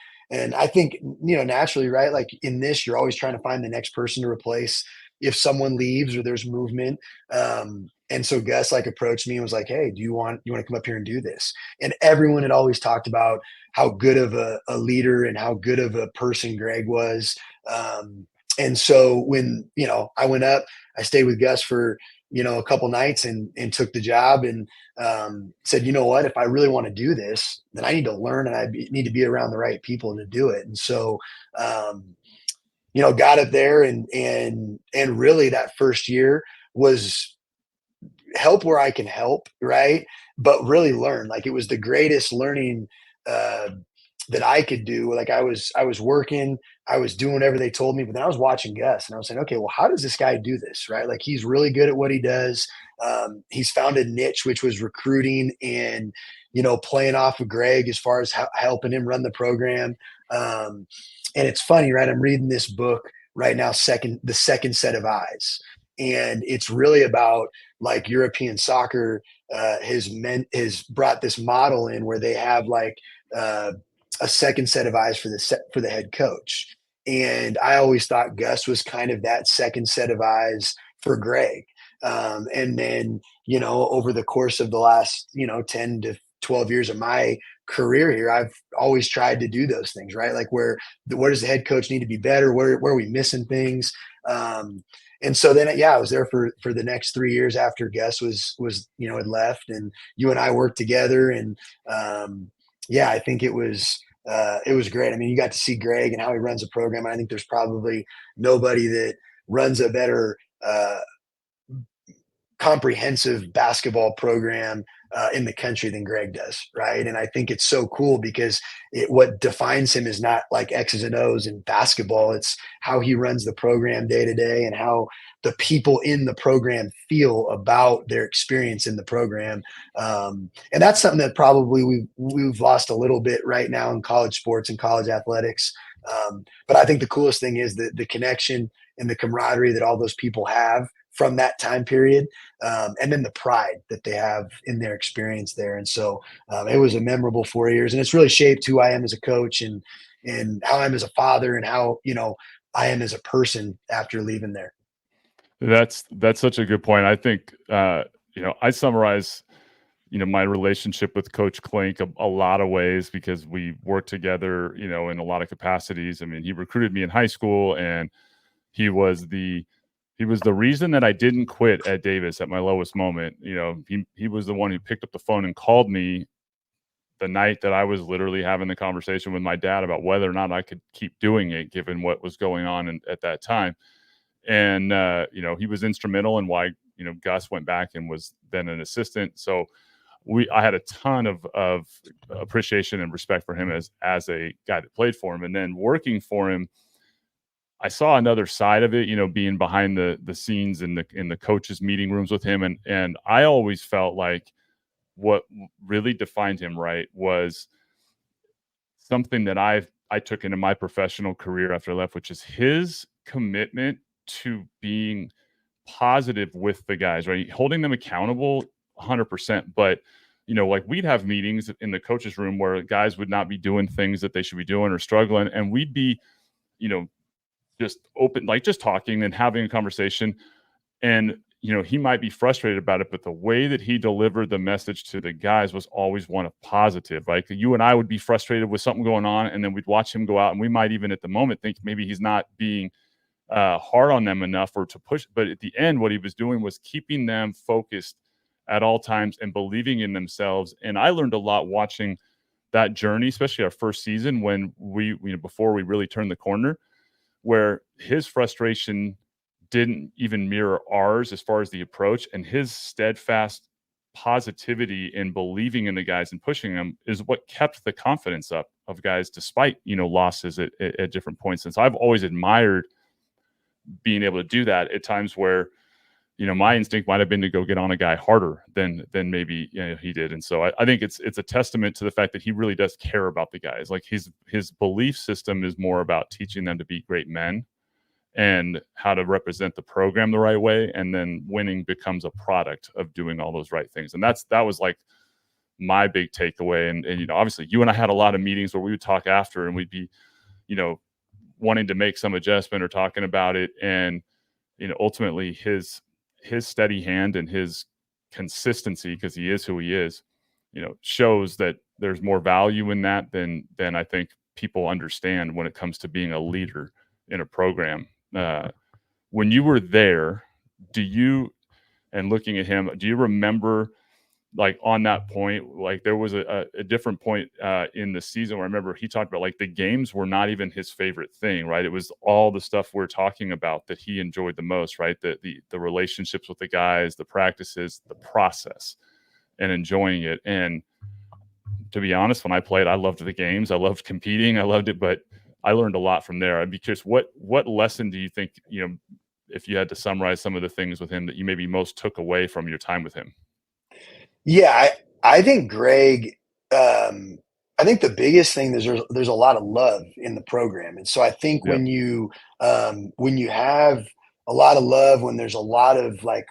I think, naturally, right? Like in this, you're always trying to find the next person to replace if someone leaves or there's movement. And so Gus like approached me and was like, "Hey, do you want to come up here and do this?" And everyone had always talked about how good of a leader and how good of a person Greg was. And so when, I went up, I stayed with Gus for, a couple nights and took the job and said, you know what, if I really want to do this, then I need to learn and need to be around the right people to do it. And so, got up there and really that first year was help where I can help, right? But really learn. Like it was the greatest learning that I could do. Like I was working, I was doing whatever they told me, but then I was watching Gus and I was saying, okay, well, how does this guy do this, right? Like he's really good at what he does. He's found a niche, which was recruiting and playing off of Greg as far as helping him run the program. And it's funny, right? I'm reading this book right now, the second set of eyes. And it's really about like European soccer has brought this model in where they have like a second set of eyes for the head coach. And I always thought Gus was kind of that second set of eyes for Greg. And then, over the course of the last, 10 to 12 years of my career here, I've always tried to do those things, right? Like where does the head coach need to be better? Where are we missing things? And so then, I was there for the next 3 years after Gus was had left, and you and I worked together. And I think it was great. I mean, you got to see Greg and how he runs a program. I think there's probably nobody that runs a better comprehensive basketball program in the country than Greg does, right? And I think it's so cool because what defines him is not like X's and O's in basketball. It's how he runs the program day to day and how the people in the program feel about their experience in the program. And that's something that probably we've lost a little bit right now in college sports and college athletics. But I think the coolest thing is the connection and the camaraderie that all those people have from that time period, and then the pride that they have in their experience there. And so it was a memorable 4 years, and it's really shaped who I am as a coach and how I am as a father and how I am as a person after leaving there. That's such a good point. I think I summarize my relationship with Coach Klink a lot of ways because we worked together in a lot of capacities. I mean, he recruited me in high school, and he was the reason that I didn't quit at Davis at my lowest moment. He was the one who picked up the phone and called me the night that I was literally having the conversation with my dad about whether or not I could keep doing it, given what was going on at that time. And, he was instrumental in why, Gus went back and was then an assistant. So I had a ton of appreciation and respect for him as a guy that played for him. And then working for him, I saw another side of it, being behind the scenes in the coaches' meeting rooms with him. And I always felt like what really defined him right was something that I took into my professional career after I left, which is his commitment to being positive with the guys, right? Holding them accountable 100%. But, like we'd have meetings in the coaches' room where guys would not be doing things that they should be doing or struggling. And we'd be, just open, like just talking and having a conversation. And, he might be frustrated about it, but the way that he delivered the message to the guys was always one of positive. Like you and I would be frustrated with something going on, and then we'd watch him go out, and we might even at the moment think maybe he's not being hard on them enough or to push. But at the end, what he was doing was keeping them focused at all times and believing in themselves. And I learned a lot watching that journey, especially our first season when before we really turned the corner, where his frustration didn't even mirror ours as far as the approach, and his steadfast positivity and believing in the guys and pushing them is what kept the confidence up of guys despite losses at different points. And so I've always admired being able to do that at times where my instinct might have been to go get on a guy harder than maybe he did. And so I think it's a testament to the fact that he really does care about the guys. Like his belief system is more about teaching them to be great men and how to represent the program the right way. And then winning becomes a product of doing all those right things. And that was like my big takeaway. And obviously you and I had a lot of meetings where we would talk after and we'd be, wanting to make some adjustment or talking about it. And, ultimately his steady hand and his consistency, because he is who he is, shows that there's more value in that than I think people understand when it comes to being a leader in a program. When you were there, and looking at him, do you remember like on that point, like there was a different point in the season where I remember he talked about like the games were not even his favorite thing, right? It was all the stuff we're talking about that he enjoyed the most, right? The relationships with the guys, the practices, the process, and enjoying it. And to be honest, when I played, I loved the games. I loved competing. I loved it, but I learned a lot from there. I'd be curious, what lesson do you think, if you had to summarize some of the things with him that you maybe most took away from your time with him? Yeah, I think Greg. I think the biggest thing is there's a lot of love in the program, and so I think Yep. when you have a lot of love, when there's a lot of like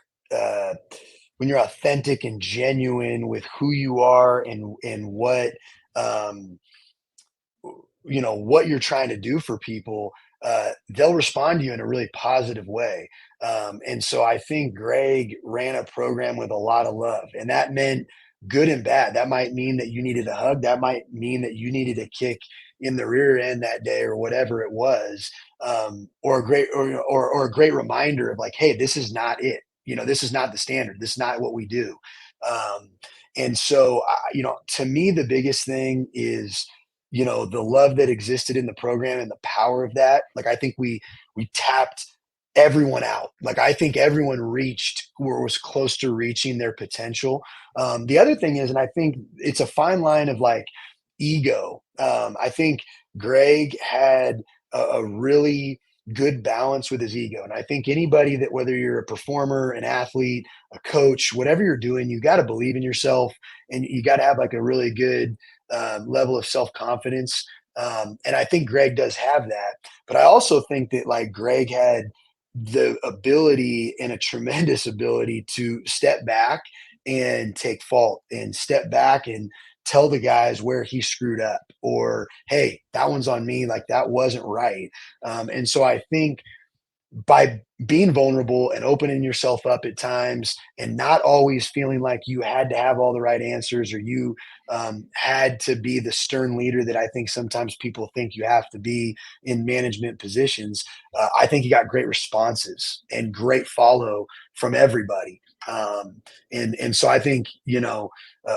when you're authentic and genuine with who you are and what um, what you're trying to do for people, they'll respond to you in a really positive way. And so I think Greg ran a program with a lot of love, and that meant good and bad. That might mean that you needed a hug. That might mean that you needed a kick in the rear end that day, or whatever it was, or a great or a great reminder of like, hey, this is not it. This is not the standard. This is not what we do. Um, and so, to me, the biggest thing is the love that existed in the program and the power of that. Like I think we tapped everyone out. Like, I think everyone reached or was close to reaching their potential. The other thing is, and I think it's a fine line of like ego. I think Greg had a really good balance with his ego. And I think anybody that, whether you're a performer, an athlete, a coach, whatever you're doing, you got to believe in yourself and you got to have like a really good level of self confidence. And I think Greg does have that. But I also think that like Greg had the ability and a tremendous ability to step back and take fault and step back and tell the guys where he screwed up or, hey, that one's on me. Like that wasn't right. And so I think by being vulnerable and opening yourself up at times and not always feeling like you had to have all the right answers or you had to be the stern leader that I think sometimes people think you have to be in management positions, I think you got great responses and great follow from everybody. And so I think,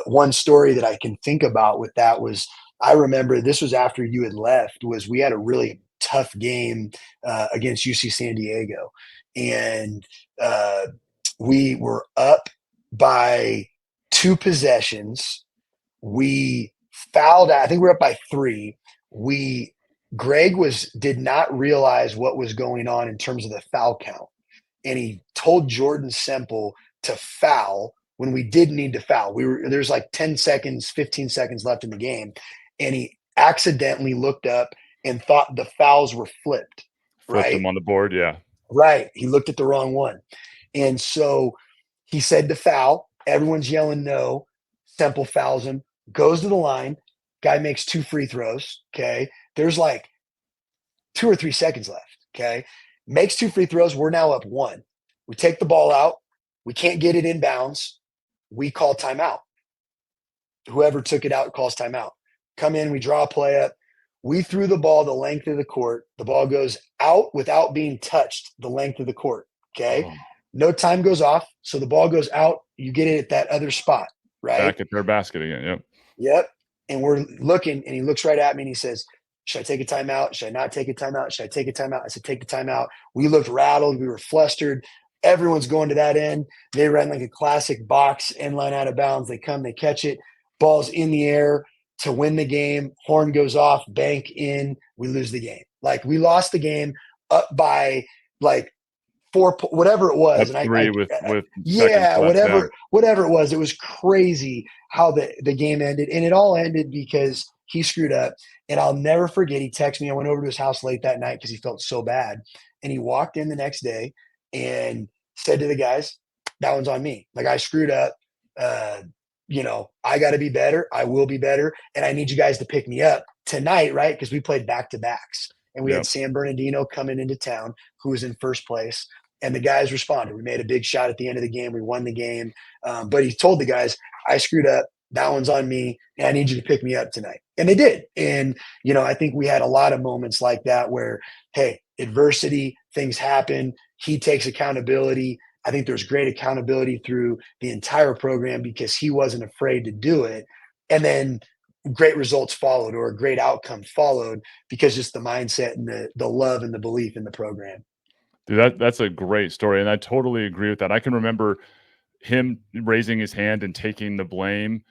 one story that I can think about with that was, I remember this was after you had left, was we had a really tough game against UC San Diego. And we were up by 2 possessions. We fouled out. I think we were up by 3. Greg did not realize what was going on in terms of the foul count. And he told Jordan Semple to foul when we didn't need to foul. There's like 10 seconds, 15 seconds left in the game. And he accidentally looked up and thought the fouls were flipped. Flipped Right? them on the board, yeah. Right. He looked at the wrong one. And so he said to foul. Everyone's yelling no. Semple fouls him, goes to the line. Guy makes 2 free throws. Okay. There's like 2 or 3 seconds left. Okay. Makes 2 free throws. We're now up 1. We take the ball out. We can't get it in bounds. We call timeout. Whoever took it out calls timeout. Come in, we draw a play up. We threw the ball the length of the court. The ball goes out without being touched the length of the court. Okay. Oh. No time goes off. So the ball goes out. You get it at that other spot, right? Back at their basket again. Yep. Yep. And we're looking, and he looks right at me and he says, should I take a timeout? Should I not take a timeout? Should I take a timeout? I said, take the timeout. We looked rattled. We were flustered. Everyone's going to that end. They ran like a classic box, end line out of bounds. They come, they catch it. Ball's in the air to win the game. Horn goes off, bank in. We lose the game. Like we lost the game up by like 4, whatever it was. That's 3 with yeah, whatever it was. It was crazy how the game ended. And it all ended because he screwed up. And I'll never forget, he texted me. I went over to his house late that night because he felt so bad. And he walked in the next day and said to the guys, that one's on me. Like I screwed up. I got to be better. I will be better. And I need you guys to pick me up tonight, right? Because we played back-to-backs. And we had San Bernardino coming into town, who was in first place. And the guys responded. We made a big shot at the end of the game. We won the game. But he told the guys, I screwed up. That one's on me. And I need you to pick me up tonight. And they did. And, I think we had a lot of moments like that where, hey, adversity, things happen. He takes accountability. I think there's great accountability through the entire program because he wasn't afraid to do it. And then great results followed, or a great outcome followed, because just the mindset and the love and the belief in the program. Dude, that's a great story. And I totally agree with that. I can remember him raising his hand and taking the blame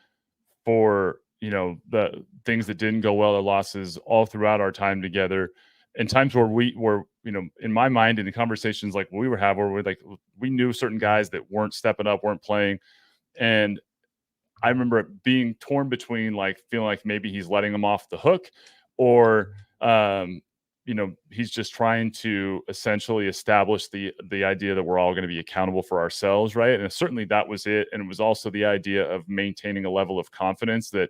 for, the things that didn't go well, the losses all throughout our time together. And times where we were, in my mind, in the conversations like we were having, where we knew certain guys that weren't stepping up, weren't playing. And I remember it being torn between like feeling like maybe he's letting them off the hook, or he's just trying to essentially establish the idea that we're all going to be accountable for ourselves, right? And certainly that was it. And it was also the idea of maintaining a level of confidence that,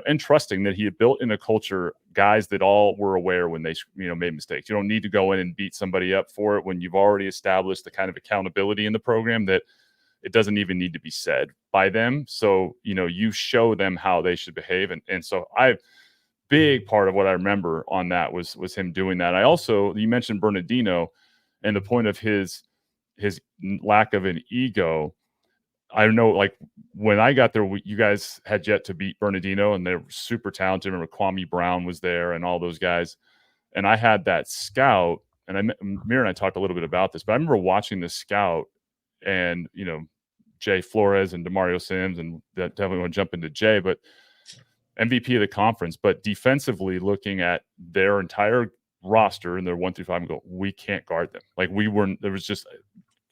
and trusting that he had built in a culture, guys that all were aware when they, made mistakes. You don't need to go in and beat somebody up for it when you've already established the kind of accountability in the program that it doesn't even need to be said by them. So, you show them how they should behave. And so big part of what I remember on that was him doing that. I also, you mentioned Bernardino and the point of his lack of an ego. I know, like when I got there, you guys had yet to beat Bernardino, and they're super talented. I remember Kwame Brown was there and all those guys. And I had that scout, and Mir and I talked a little bit about this, but I remember watching this scout, and Jay Flores and Demario Sims, and that definitely want to jump into Jay, but MVP of the conference, but defensively looking at their entire roster and their 1 through 5 and go, we can't guard them. Like there was just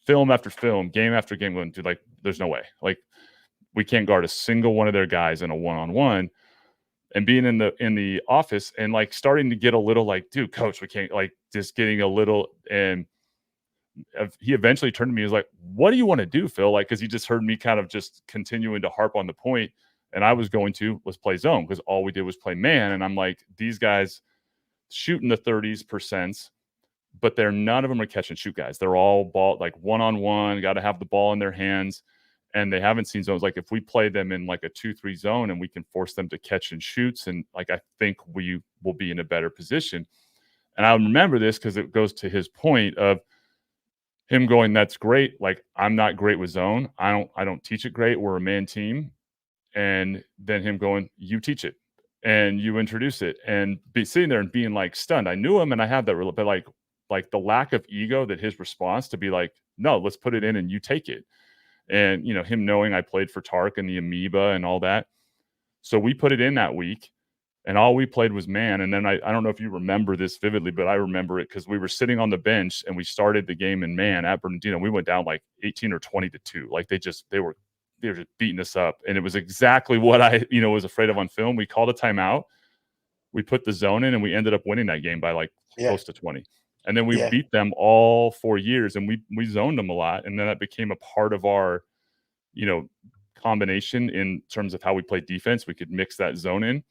film after film, game after game going to like, there's no way. Like we can't guard a single one of their guys in a one-on-one. And being in the office and like starting to get a little like, dude, coach, we can't, like just getting a little. And he eventually turned to me and was like, what do you want to do, Phil? Like, because he just heard me kind of just continuing to harp on the point. And I was going to, let's play zone, because all we did was play man. And I'm like, these guys shooting the 30s%, but none of them are catch and shoot guys. They're all ball, like one-on-one, got to have the ball in their hands. And they haven't seen zones. Like if we play them in like a 2-3 zone and we can force them to catch and shoots, and like I think we will be in a better position. And I remember this because it goes to his point of him going, that's great. Like I'm not great with zone. I don't teach it great. We're a man team. And then him going, you teach it and you introduce it, and be sitting there and being like stunned. I knew him and I had that real, but like the lack of ego that his response to be like, no, let's put it in and you take it. And, him knowing I played for Tark and the Amoeba and all that. So we put it in that week, and all we played was man. And then I don't know if you remember this vividly, but I remember it because we were sitting on the bench and we started the game in man at Bernardino. We went down like 18 or 20-2. Like they were just beating us up. And it was exactly what I, was afraid of on film. We called a timeout. We put the zone in and we ended up winning that game by like close to 20. And then we beat them all 4 years, and we zoned them a lot. And then that became a part of our, combination in terms of how we play defense. We could mix that zone in.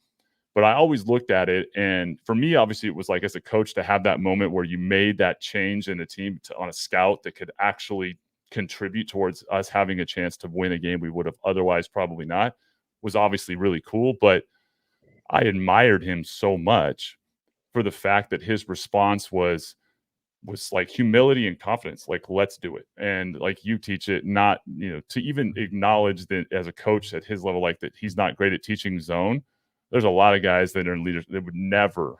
But I always looked at it, and for me, obviously, it was like as a coach to have that moment where you made that change in a team on a scout that could actually contribute towards us having a chance to win a game we would have otherwise probably not, was obviously really cool. But I admired him so much for the fact that his response was like humility and confidence, like let's do it, and like you teach it, not to even acknowledge that as a coach at his level, like that he's not great at teaching zone. There's a lot of guys that are in leaders that would never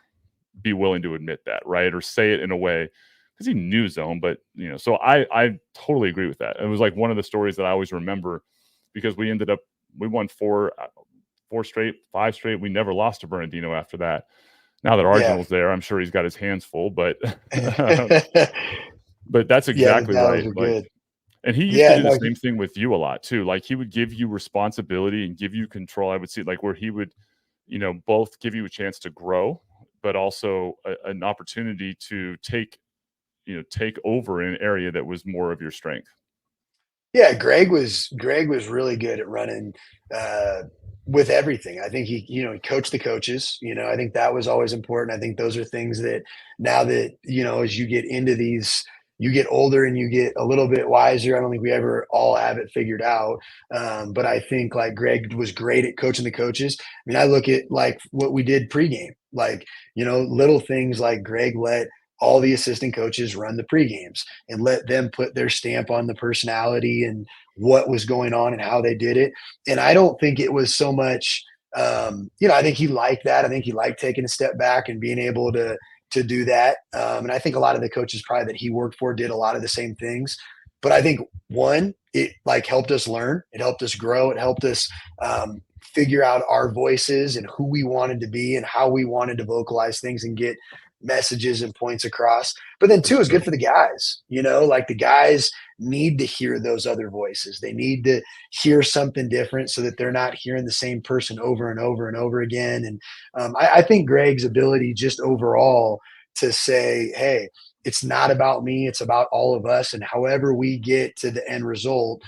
be willing to admit that, right, or say it in a way, because he knew zone. But so I totally agree with that. It was like one of the stories that I always remember, because we won 5 straight. We never lost to Bernardino after that. Now that Arjun's there, I'm sure he's got his hands full, but but that's exactly right. Like, and he used to do the same thing with you a lot too. Like he would give you responsibility and give you control. I would see like where he would, both give you a chance to grow, but also an opportunity to take over in an area that was more of your strength. Yeah, Greg was really good at running with everything. I think he coached the coaches. I think that was always important. I think those are things that now that as you get into these, you get older and you get a little bit wiser. I don't think we ever all have it figured out, but I think like Greg was great at coaching the coaches. I mean, I look at like what we did pregame, like little things like Greg let all the assistant coaches run the pregames and let them put their stamp on the personality and what was going on and how they did it. And I don't think it was so much, I think he liked that. I think he liked taking a step back and being able to do that. And I think a lot of the coaches probably that he worked for did a lot of the same things. But I think it like helped us learn, it helped us grow, it helped us figure out our voices and who we wanted to be and how we wanted to vocalize things and get messages and points across. But then too, is good for the guys, like the guys need to hear those other voices. They need to hear something different so that they're not hearing the same person over and over and over again. And I think Greg's ability just overall to say, hey, it's not about me, it's about all of us. And however we get to the end result,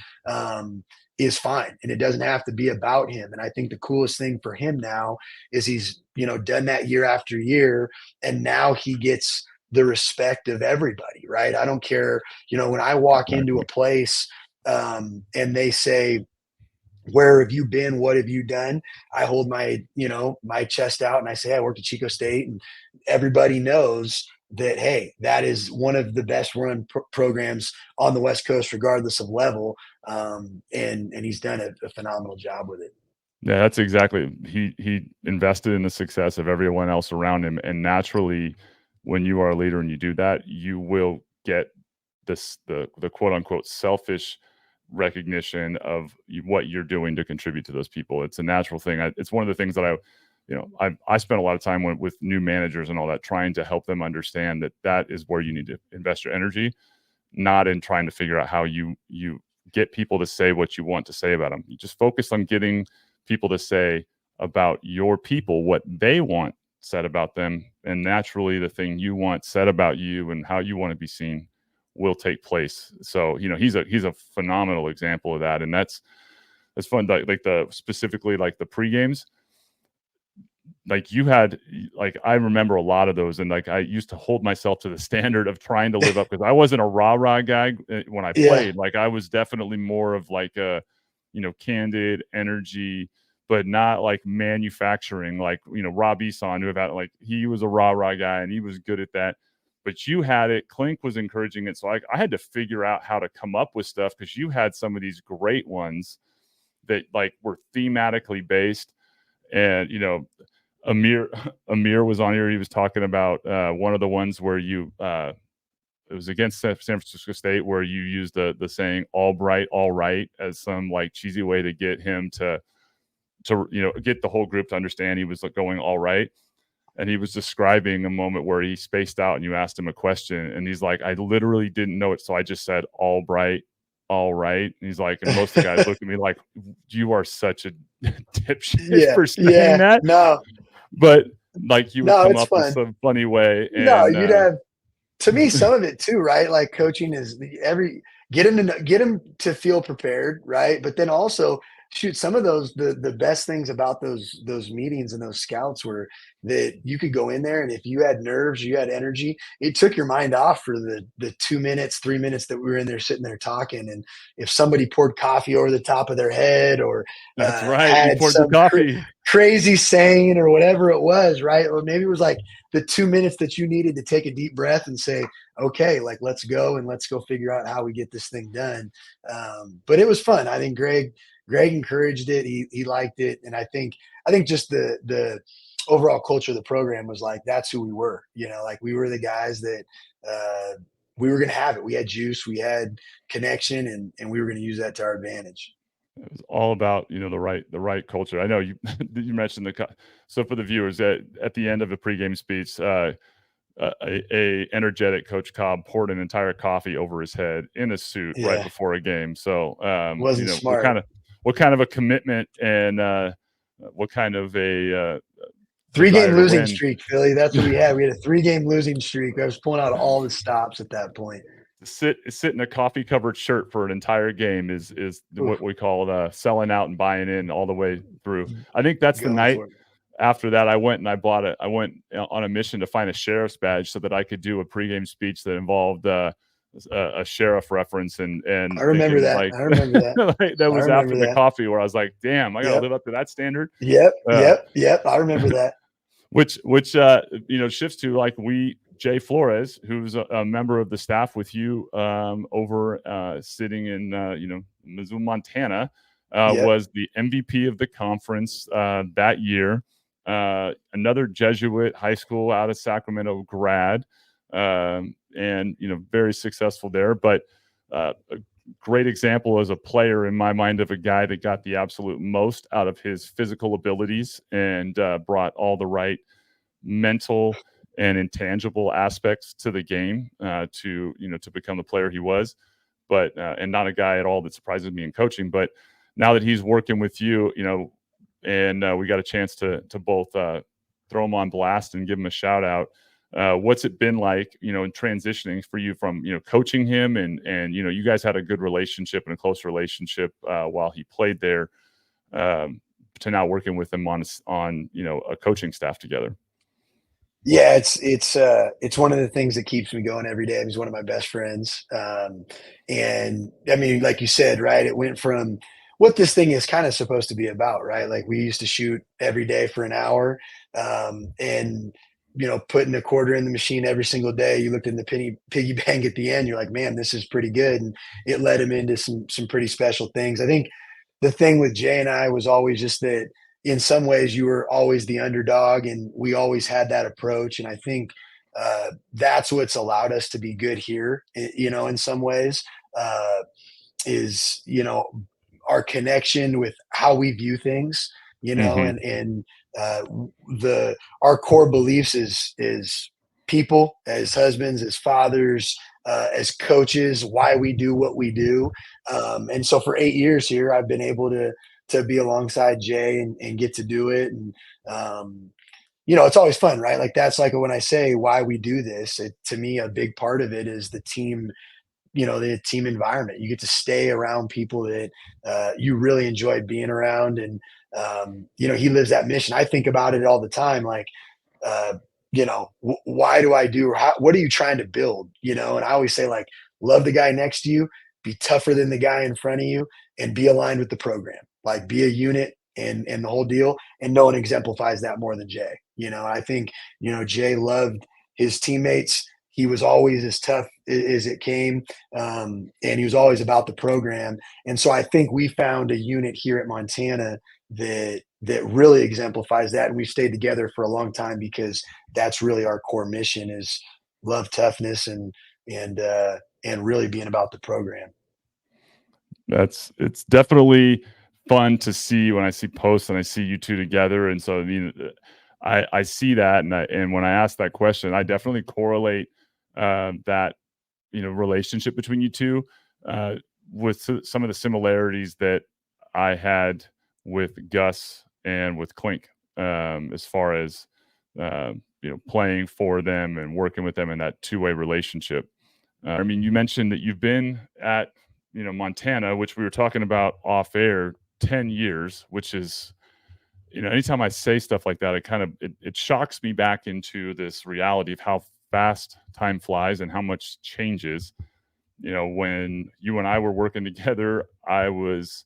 is fine. And it doesn't have to be about him. And I think the coolest thing for him now is he's, done that year after year. And now he gets the respect of everybody, right? I don't care, when I walk into a place and they say, where have you been? What have you done? I hold my, my chest out and I say, I worked at Chico State, and everybody knows that, hey, that is one of the best run programs on the West Coast, regardless of level. And he's done a phenomenal job with it. Yeah, that's exactly. He invested in the success of everyone else around him, and naturally, when you are a leader and you do that, you will get the quote unquote selfish recognition of what you're doing to contribute to those people. It's a natural thing. It's one of the things that I spent a lot of time with new managers and all that, trying to help them understand that is where you need to invest your energy, not in trying to figure out how you get people to say what you want to say about them. You just focus on getting people to say about your people what they want said about them, and naturally the thing you want said about you and how you want to be seen will take place. So he's a phenomenal example of that, and that's fun. Like specifically like the pre-games, like you had, like I remember a lot of those, and like I used to hold myself to the standard of trying to live up, because I wasn't a rah-rah guy when I Yeah. played. Like I was definitely more of like a candid energy, but not like manufacturing, like Rob Eason, who had, like, he was a rah-rah guy and he was good at that. But you had it. Clink was encouraging it. So I had to figure out how to come up with stuff, because you had some of these great ones that like were thematically based. And Amir was on here. He was talking about one of the ones where it was against San Francisco State, where you used the saying "all bright, all right" as some like cheesy way to get him to get the whole group to understand he was going all right. And he was describing a moment where he spaced out and you asked him a question, and he's like, I literally didn't know it, so I just said all bright, all right. And he's like, and most of the guys looked at me like, you are such a dipshit for saying that. No, But like you would come it's up with fun. some funny way. No, And you'd have, to me, some of it too, right? Like coaching is get him to feel prepared, right? But then also, shoot, some of those the best things about those meetings and those scouts were that you could go in there, and if you had nerves, you had energy, it took your mind off for the 2 minutes, 3 minutes that we were in there sitting there talking. And if somebody poured coffee over the top of their head, or that's right, you had poured the some coffee. crazy saying or whatever it was, right? Or maybe it was like the 2 minutes that you needed to take a deep breath and say, okay, like let's go and let's go figure out how we get this thing done. But it was fun. I think Greg encouraged it. He liked it. And I think just the overall culture of the program was like, that's who we were, like we were the guys that, we were going to have it. We had juice, we had connection, and we were going to use that to our advantage. It was all about the right culture. I know you you mentioned so for the viewers, at the end of a pregame speech, a energetic Coach Cobb poured an entire coffee over his head in a suit right before a game. So Wasn't smart. What kind of a commitment, and what kind of a 3-game losing streak, Philly. That's what we had. We had a 3-game losing streak. I was pulling out all the stops at that point. Sit in a coffee covered shirt for an entire game is what we call selling out and buying in all the way through. I think that's the night. After that, I went on a mission to find a sheriff's badge so that I could do a pregame speech that involved a sheriff reference. And I remember that. Like, I remember that. like, that was after the coffee, where I was like, damn, I got to live up to that standard. Yep. I remember that. Which shifts to like Jay Flores, who's a member of the staff with you over sitting in Missoula, Montana, was the MVP of the conference that year. Another Jesuit high school out of Sacramento grad, and very successful there. But a great example as a player in my mind of a guy that got the absolute most out of his physical abilities and brought all the right mental and intangible aspects to the game to become the player he was. But and not a guy at all that surprises me in coaching. But now that he's working with you, and we got a chance to both throw him on blast and give him a shout out. What's it been like, in transitioning for you from, coaching him and you guys had a good relationship and a close relationship while he played there, to now working with him on a coaching staff together? Yeah, it's one of the things that keeps me going every day. He's one of my best friends. And I mean, like you said, right, it went from what this thing is kind of supposed to be about, right? Like we used to shoot every day for an hour, and putting a quarter in the machine every single day. You looked in the piggy bank at the end, you're like, man, this is pretty good. And it led him into some pretty special things. I think the thing with Jay and I was always just that in some ways you were always the underdog, and we always had that approach. And I think that's what's allowed us to be good here, in some ways, is, our connection with how we view things, Hmm. and uh, the our core beliefs is people, as husbands, as fathers, as coaches, why we do what we do. And so for 8 years here, I've been able to be alongside Jay and get to do it. And it's always fun, right? Like that's like when I say why we do this, to me, a big part of it is the team environment. You get to stay around people that you really enjoy being around. And, he lives that mission. I think about it all the time. Like, uh, why do I do, or what are you trying to build? And I always say, like, love the guy next to you, be tougher than the guy in front of you, and be aligned with the program. Like, be a unit and the whole deal. And no one exemplifies that more than Jay. I think, Jay loved his teammates. He was always as tough as it came, and he was always about the program. And so I think we found a unit here at Montana that really exemplifies that, and we've stayed together for a long time because that's really our core mission: is love, toughness, and really being about the program. It's definitely fun to see when I see posts and I see you two together. And so, I mean, I see that, and when I ask that question, I definitely correlate that relationship between you two uh, with some of the similarities that I had with Gus and with Clink, as far as playing for them and working with them in that two-way relationship. I mean, you mentioned that you've been at Montana, which we were talking about off air, 10 years, which is, anytime I say stuff like that, it shocks me back into this reality of how fast time flies and how much changes. When you and I were working together, I was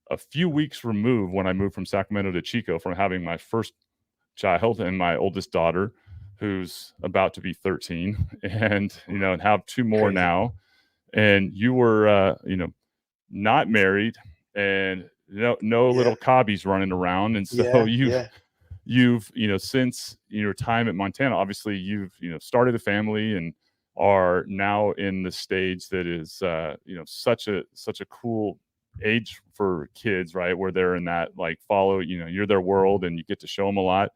a few weeks removed when I moved from Sacramento to Chico from having my first child and my oldest daughter, who's about to be 13, and have two more Crazy. now. And you were, not married, and no Yeah. little cobbies running around. And so Yeah. Yeah. you've since your time at Montana, obviously you've started a family and are now in the stage that is such a cool age for kids, right, where they're in that, like, follow, you're their world and you get to show them a lot.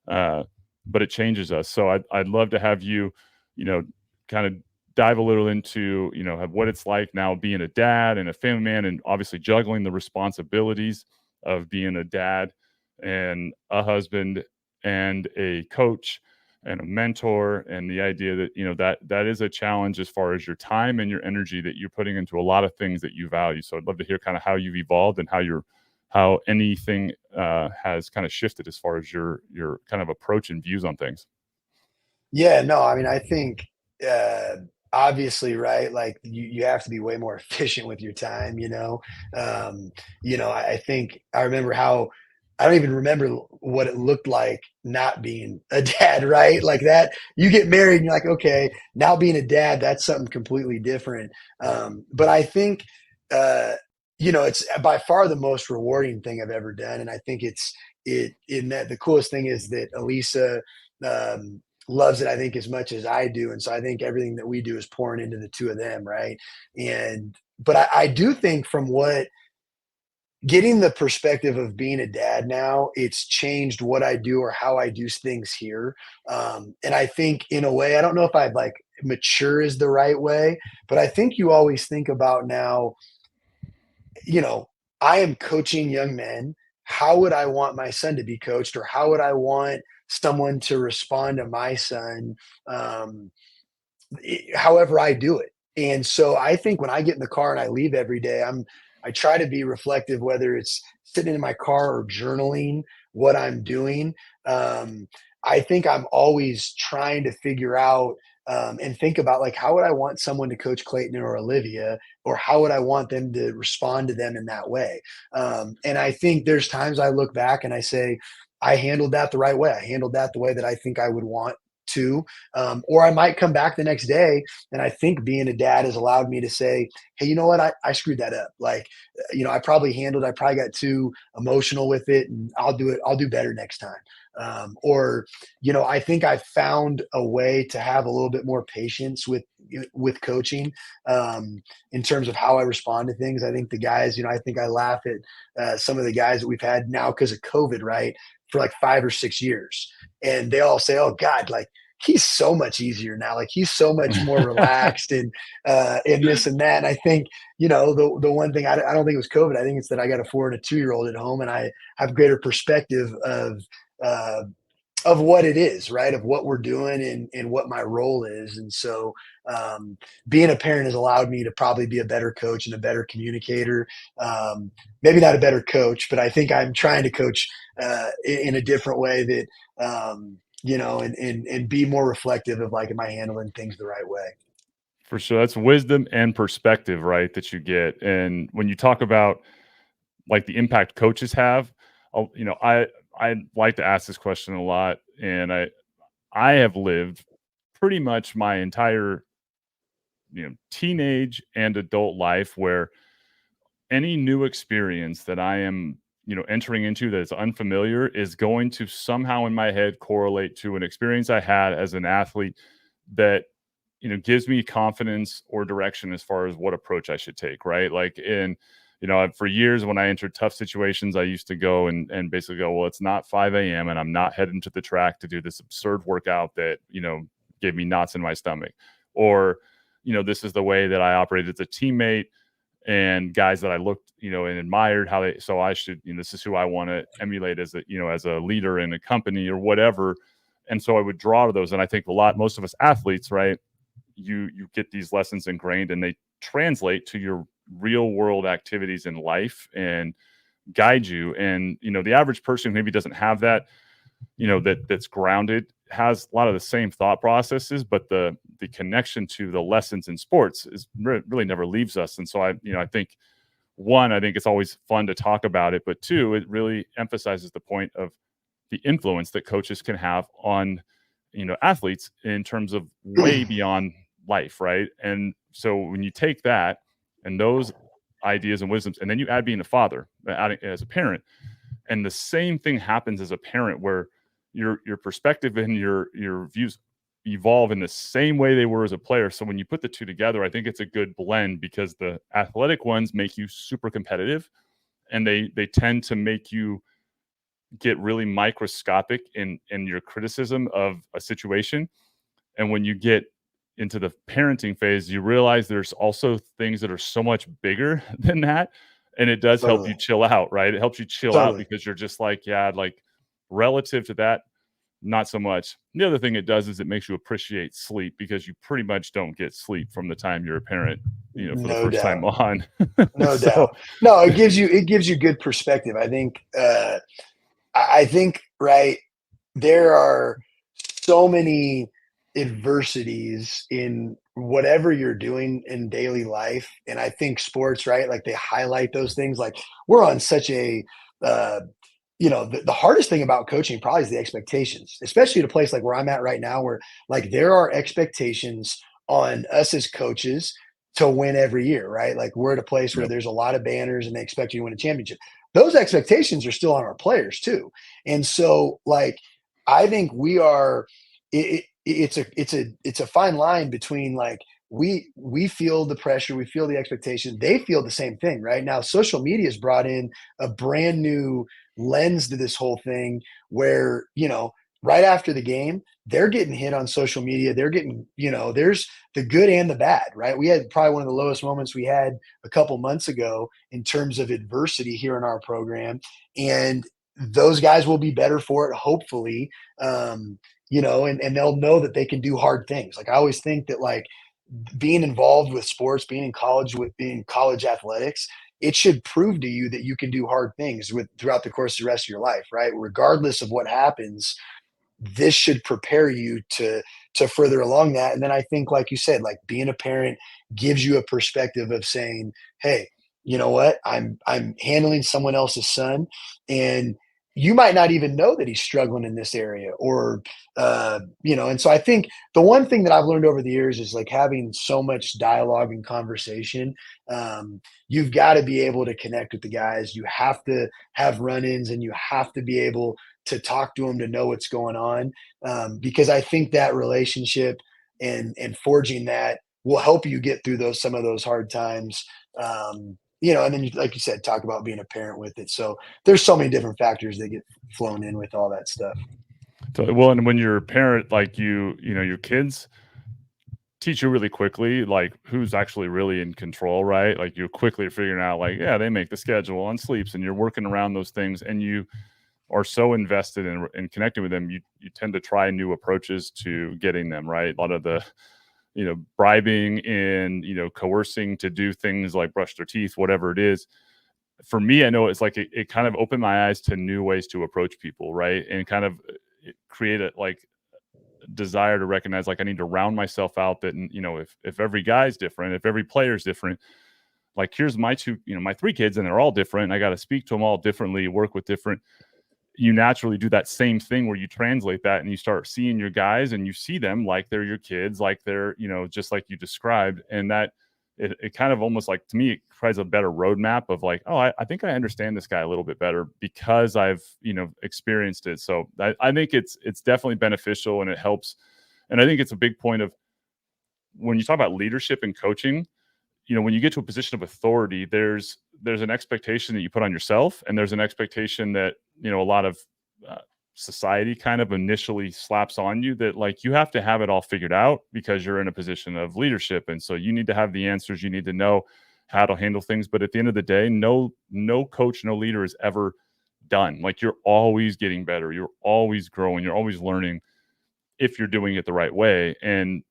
uh, but it changes us. So I'd love to have you, kind of dive a little into, what it's like now being a dad and a family man, and obviously juggling the responsibilities of being a dad and a husband and a coach and a mentor, and the idea that that is a challenge as far as your time and your energy that you're putting into a lot of things that you value. So I'd love to hear kind of how you've evolved and how anything has kind of shifted as far as your kind of approach and views on things. Yeah, no, I mean, I think, uh, obviously, right, like, you have to be way more efficient with your time, I think I remember how I don't even remember what it looked like not being a dad, right? Like that, you get married and you're like, okay, now being a dad, that's something completely different. But I think, uh, it's by far the most rewarding thing I've ever done. And I think in that the coolest thing is that Elisa, um, loves it, I think, as much as I do. And so I think everything that we do is pouring into the two of them, right? But I do think, from what getting the perspective of being a dad now, it's changed what I do or how I do things here. And I think, in a way, I don't know if I'd like mature is the right way, but I think you always think about now, you know, I am coaching young men. How would I want my son to be coached, or how would I want someone to respond to my son? Um, However I do it. And so I think when I get in the car and I leave every day, I try to be reflective, whether it's sitting in my car or journaling what I'm doing. Um, I think I'm always trying to figure out, and think about, like, how would I want someone to coach Clayton or Olivia, or how would I want them to respond to them in that way? And I think there's times I look back and I say, I handled that the right way. I handled that the way that I think I would want to. Or I might come back the next day, and I think being a dad has allowed me to say, hey, you know what? I screwed that up. Like, I probably got too emotional with it, and I'll do better next time. Or, I think I found a way to have a little bit more patience with coaching, in terms of how I respond to things. I think the guys, I think I laugh at some of the guys that we've had now because of COVID, right? For like 5 or 6 years. And they all say, oh God, like he's so much easier now. Like he's so much more relaxed and this and that. And I think, the one thing I don't think it was COVID. I think it's that I got a 4 and a 2-year-old at home, and I have greater perspective uh, of what it is, right? Of what we're doing and what my role is. And so, being a parent has allowed me to probably be a better coach and a better communicator. Maybe not a better coach, but I think I'm trying to coach in a different way that, and be more reflective of like, am I handling things the right way? For sure. That's wisdom and perspective, right? That you get. And when you talk about like the impact coaches have, I like to ask this question a lot, and I have lived pretty much my entire teenage and adult life where any new experience that I am entering into that is unfamiliar is going to somehow in my head correlate to an experience I had as an athlete that gives me confidence or direction as far as what approach I should take, right? Like for years when I entered tough situations, I used to go and basically go, well, it's not 5 a.m. and I'm not heading to the track to do this absurd workout that, gave me knots in my stomach. Or, this is the way that I operated as a teammate and guys that I looked, and admired how so I should, this is who I want to emulate as a leader in a company or whatever. And so I would draw to those. And I think most of us athletes, right? You get these lessons ingrained and they translate to your real world activities in life and guide you. And, the average person maybe doesn't have that, that's grounded, has a lot of the same thought processes, but the connection to the lessons in sports is really never leaves us. And so I think one, I think it's always fun to talk about it, but two, it really emphasizes the point of the influence that coaches can have on, athletes in terms of way beyond life. Right. And so when you take that and those ideas and wisdoms, and then you add being a father, adding as a parent, and the same thing happens as a parent where your perspective and your views evolve in the same way they were as a player. So when you put the two together, I think it's a good blend because the athletic ones make you super competitive and they tend to make you get really microscopic in your criticism of a situation. And when you get into the parenting phase, you realize there's also things that are so much bigger than that. And it does help you Totally. chill out, right? It helps you chill out Totally. because you're just like, yeah, like relative to that, not so much. The other thing it does is it makes you appreciate sleep because you pretty much don't get sleep from the time you're a parent, for the No first time doubt. on. No So doubt. No, it gives you good perspective. I think, I think, right, there are so many adversities in whatever you're doing in daily life. And I think sports, right, like they highlight those things. Like we're on such a, uh, the hardest thing about coaching probably is the expectations, especially at a place like where I'm at right now, where like there are expectations on us as coaches to win every year, right? Like we're at a place where yep. there's a lot of banners and they expect you to win a championship. Those expectations are still on our players too. And so like I think we are it's a fine line between like we feel the pressure, we feel the expectation, they feel the same thing. Right now social media has brought in a brand new lens to this whole thing where right after the game they're getting hit on social media, they're getting, there's the good and the bad, right? We had probably one of the lowest moments we had a couple months ago in terms of adversity here in our program, and those guys will be better for it hopefully. And they'll know that they can do hard things. Like I always think that like being involved with sports, being in college, with being college athletics, it should prove to you that you can do hard things with throughout the course of the rest of your life, right? Regardless of what happens, this should prepare you to further along that. And then I think, like you said, like being a parent gives you a perspective of saying, hey, you know what? I'm handling someone else's son, and you might not even know that he's struggling in this area or and so I think the one thing that I've learned over the years is like having so much dialogue and conversation. You've got to be able to connect with the guys. You have to have run-ins and you have to be able to talk to them to know what's going on, because I think that relationship and forging that will help you get through some of those hard times. And then, like you said, talk about being a parent with it. So there's so many different factors that get flown in with all that stuff. So, well, and when you're a parent, like your kids teach you really quickly, like who's actually really in control, right? Like you quickly figuring out, like, yeah, they make the schedule and sleeps, and you're working around those things, and you are so invested in connecting with them, you tend to try new approaches to getting them right. A lot of the bribing and coercing to do things like brush their teeth, whatever it is. For me, I know it's like it kind of opened my eyes to new ways to approach people, right? And kind of create a like desire to recognize, like, I need to round myself out that, if every guy's different, if every player's different, like here's my my 3 kids and they're all different. I got to speak to them all differently, work with different. You naturally do that same thing where you translate that and you start seeing your guys and you see them like they're your kids, like they're, just like you described. And that it kind of almost like, to me, it provides a better roadmap of like, oh, I think I understand this guy a little bit better because I've, experienced it. So I think it's definitely beneficial and it helps. And I think it's a big point of when you talk about leadership and coaching, when you get to a position of authority, there's an expectation that you put on yourself, and there's an expectation that a lot of society kind of initially slaps on you, that like you have to have it all figured out because you're in a position of leadership, and so you need to have the answers. You need to know how to handle things. But at the end of the day, no coach, no leader is ever done. Like you're always getting better. You're always growing. You're always learning if you're doing it the right way. And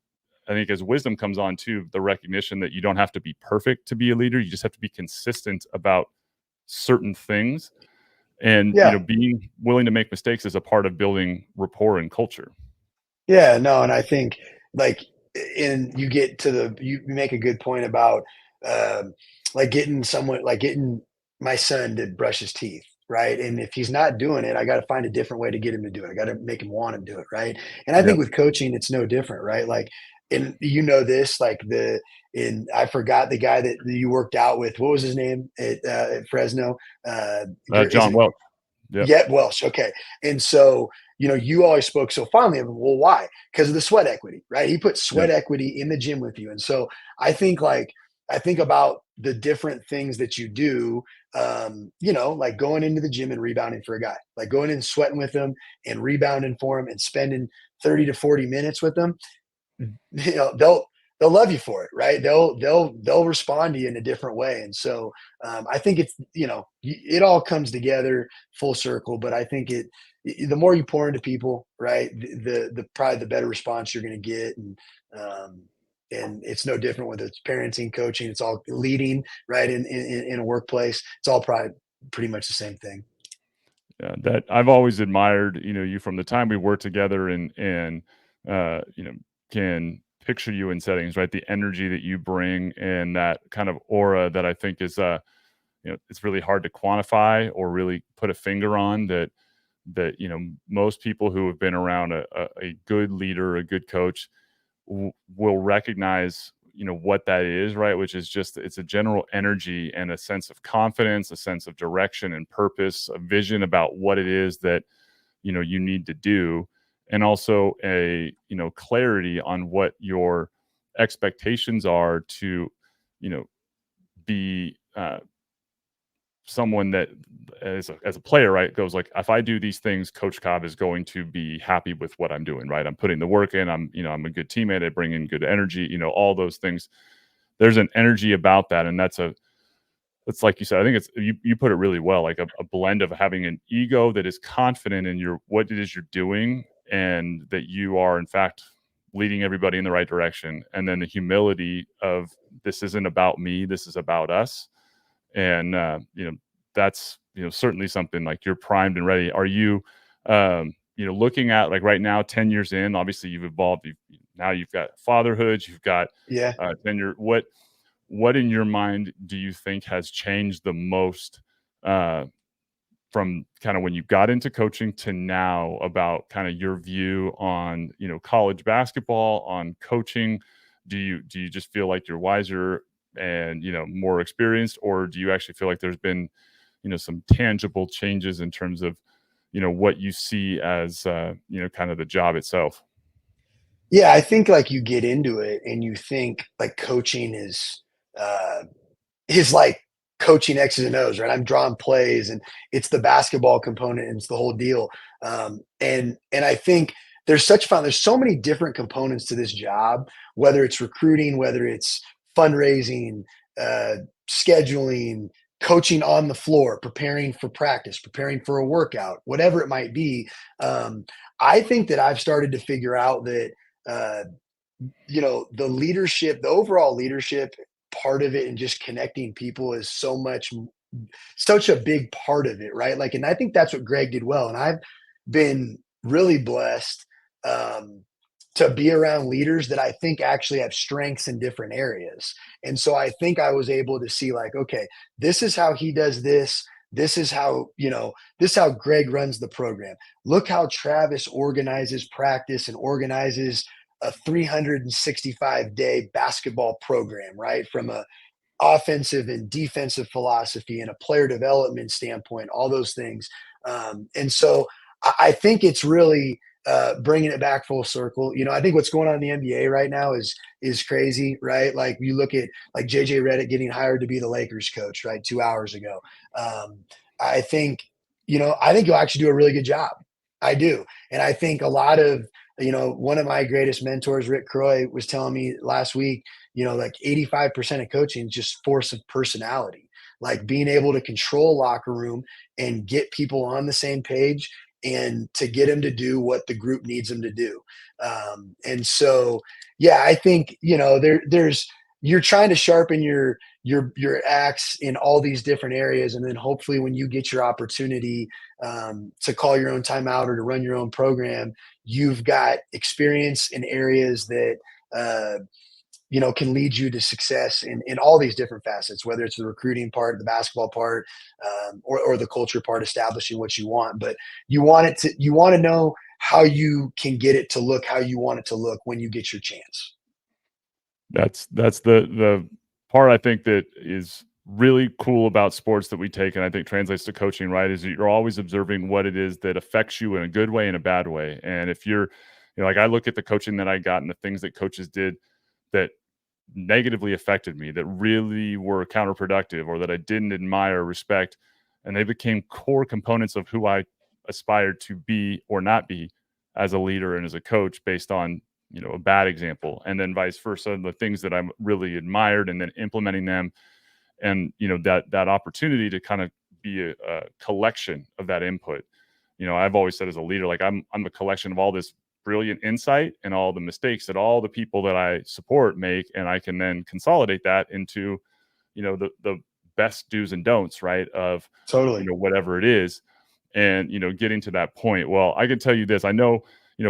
I think as wisdom comes on too, the recognition that you don't have to be perfect to be a leader. You just have to be consistent about certain things. And, Yeah. being willing to make mistakes is a part of building rapport and culture. Yeah. No. And I think like, and you make a good point about, like getting my son to brush his teeth. Right. And if he's not doing it, I got to find a different way to get him to do it. I got to make him want to do it. Right. And I think Yep. with coaching, it's no different. Right. Like, and this, like I forgot the guy that you worked out with. What was his name at Fresno? Is John it Welch. Yep. Yet Welsh? Okay. And so, you always spoke so fondly of him. Well, why? Because of the sweat equity, right? He put sweat Yep. equity in the gym with you. And so I think about the different things that you do, like going into the gym and rebounding for a guy, like going in and sweating with him and rebounding for him and spending 30 to 40 minutes with them. They'll love you for it, right? They'll respond to you in a different way. And so I think it's, it all comes together full circle. But I think the more you pour into people, right, the probably the better response you're going to get. And it's no different whether it's parenting, coaching, it's all leading, right, in a workplace. It's all probably pretty much the same thing. Yeah, that I've always admired, you from the time we worked together, and can picture you in settings, right? The energy that you bring and that kind of aura that I think is, it's really hard to quantify or really put a finger on. That most people who have been around a good leader, a good coach, will recognize what that is, right? Which is just, it's a general energy and a sense of confidence, a sense of direction and purpose, a vision about what it is that you need to do, and also a clarity on what your expectations are to be someone that as a player, right, goes like, if I do these things, Coach Cobb is going to be happy with what I'm doing, right? I'm putting the work in. I'm a good teammate. I bring in good energy. All those things. There's an energy about that, and it's like you said. I think it's you put it really well, like a blend of having an ego that is confident in what it is you're doing, and that you are in fact leading everybody in the right direction, and then the humility of, this isn't about me, this is about us. And that's certainly something like you're primed and ready. Are you looking at, like, right now, 10 years in, obviously you've evolved, now you've got fatherhood, you've got Yeah. tenure. What in your mind do you think has changed the most from from kind of when you got into coaching to now about kind of your view on, college basketball, on coaching? Do you just feel like you're wiser and, more experienced, or do you actually feel like there's been, some tangible changes in terms of, what you see as, kind of the job itself? Yeah, I think like you get into it and you think like coaching is like coaching X's and O's, right? I'm drawing plays and it's the basketball component and it's the whole deal. And I think there's so many different components to this job, whether it's recruiting, whether it's fundraising, uh, scheduling, coaching on the floor, preparing for practice, preparing for a workout, whatever it might be. Um, I think that I've started to figure out that uh, the leadership, the overall leadership part of it and just connecting people is such a big part of it, right? Like, and I think that's what Greg did well. And I've been really blessed um, to be around leaders that I think actually have strengths in different areas. And so I think I was able to see like, okay, this is how he does this. This is how, this is how Greg runs the program. Look how Travis organizes practice and organizes a 365-day basketball program, right? From a offensive and defensive philosophy and a player development standpoint, all those things. And so I think it's really bringing it back full circle. I think what's going on in the NBA right now is crazy, right? Like you look at like JJ Redick getting hired to be the Lakers coach, right? 2 hours ago. Um, I think, I think you'll actually do a really good job. I do. And I think a lot of, one of my greatest mentors, Rick Croy, was telling me last week, like 85% of coaching is just force of personality, like being able to control locker room and get people on the same page and to get them to do what the group needs them to do. And so, yeah, I think, you're trying to sharpen your axe in all these different areas. And then hopefully when you get your opportunity to call your own timeout or to run your own program, you've got experience in areas that, can lead you to success in all these different facets, whether it's the recruiting part, the basketball part, or the culture part, establishing what you want. But you want to know how you can get it to look how you want it to look when you get your chance. That's the part I think that is really cool about sports that we take, and I think translates to coaching, right? Is you're always observing what it is that affects you in a good way and a bad way. And if you're, like I look at the coaching that I got and the things that coaches did that negatively affected me, that really were counterproductive or that I didn't admire or respect, and they became core components of who I aspired to be or not be as a leader and as a coach based on, a bad example, and then vice versa, the things that I really admired and then implementing them. And, that opportunity to kind of be a collection of that input. I've always said as a leader, like I'm a collection of all this brilliant insight and all the mistakes that all the people that I support make, and I can then consolidate that into, the best do's and don'ts, right, of Totally. whatever it is. And getting to that point, well, I can tell you this, I know,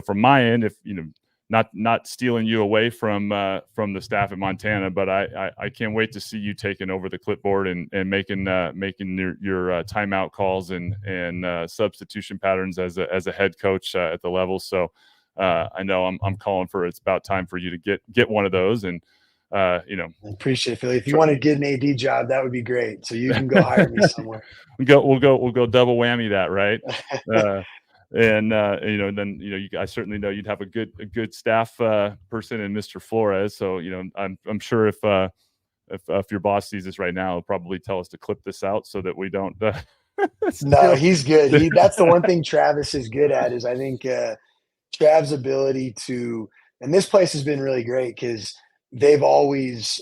from my end, if not stealing you away from the staff at Montana, but I can't wait to see you taking over the clipboard and making your timeout calls and substitution patterns as a head coach at the level. So I know I'm calling for, it's about time for you to get one of those. And I appreciate it, Philly. If you want to get an AD job, that would be great. So you can go hire me somewhere. we'll go double whammy that, right? And then I certainly know you'd have a good staff person in Mr. Flores. So I'm sure if your boss sees this right now, he'll probably tell us to clip this out so that we don't. No, he's good. That's the one thing Travis is good at, is I think Trav's ability to, and this place has been really great because they've always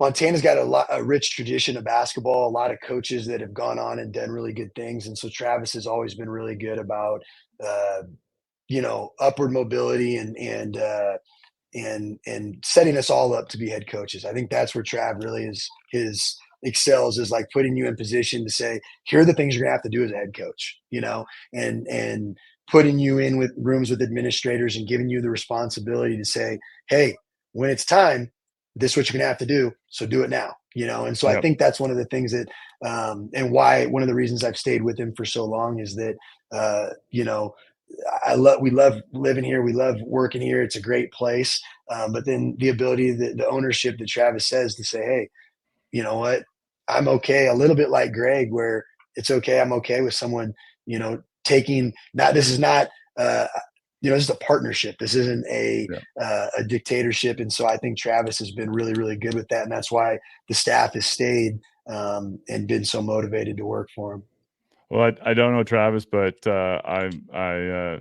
Montana's got a rich tradition of basketball, a lot of coaches that have gone on and done really good things. And so Travis has always been really good about, uh, upward mobility and setting us all up to be head coaches. I think that's where Trav really is his excels, is like putting you in position to say, here are the things you're gonna have to do as a head coach, and putting you in with rooms with administrators and giving you the responsibility to say, hey, when it's time, this is what you're going to have to do. So do it now, And so I Yep. think that's one of the things that, and why one of the reasons I've stayed with him for so long is that, we love living here. We love working here. It's a great place. But then the ability, the ownership that Travis says to say, hey, you know what? I'm okay. A little bit like Greg, where it's okay. I'm okay with someone, taking not, this is not, this is a partnership. This isn't Yeah. a dictatorship. And so I think Travis has been really, really good with that. And that's why the staff has stayed and been so motivated to work for him. Well, I don't know Travis, but I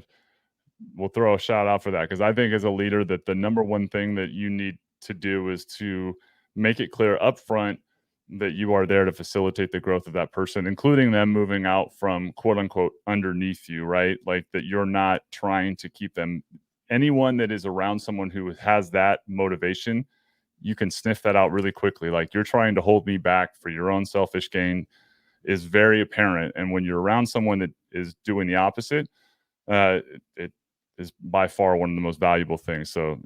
will throw a shout out for that, because I think as a leader that the number one thing that you need to do is to make it clear up front that you are there to facilitate the growth of that person, including them moving out from quote unquote underneath you, right? Like that you're not trying to keep them. Anyone that is around someone who has that motivation, you can sniff that out really quickly. Like you're trying to hold me back for your own selfish gain is very apparent. And when you're around someone that is doing the opposite, it is by far one of the most valuable things. So,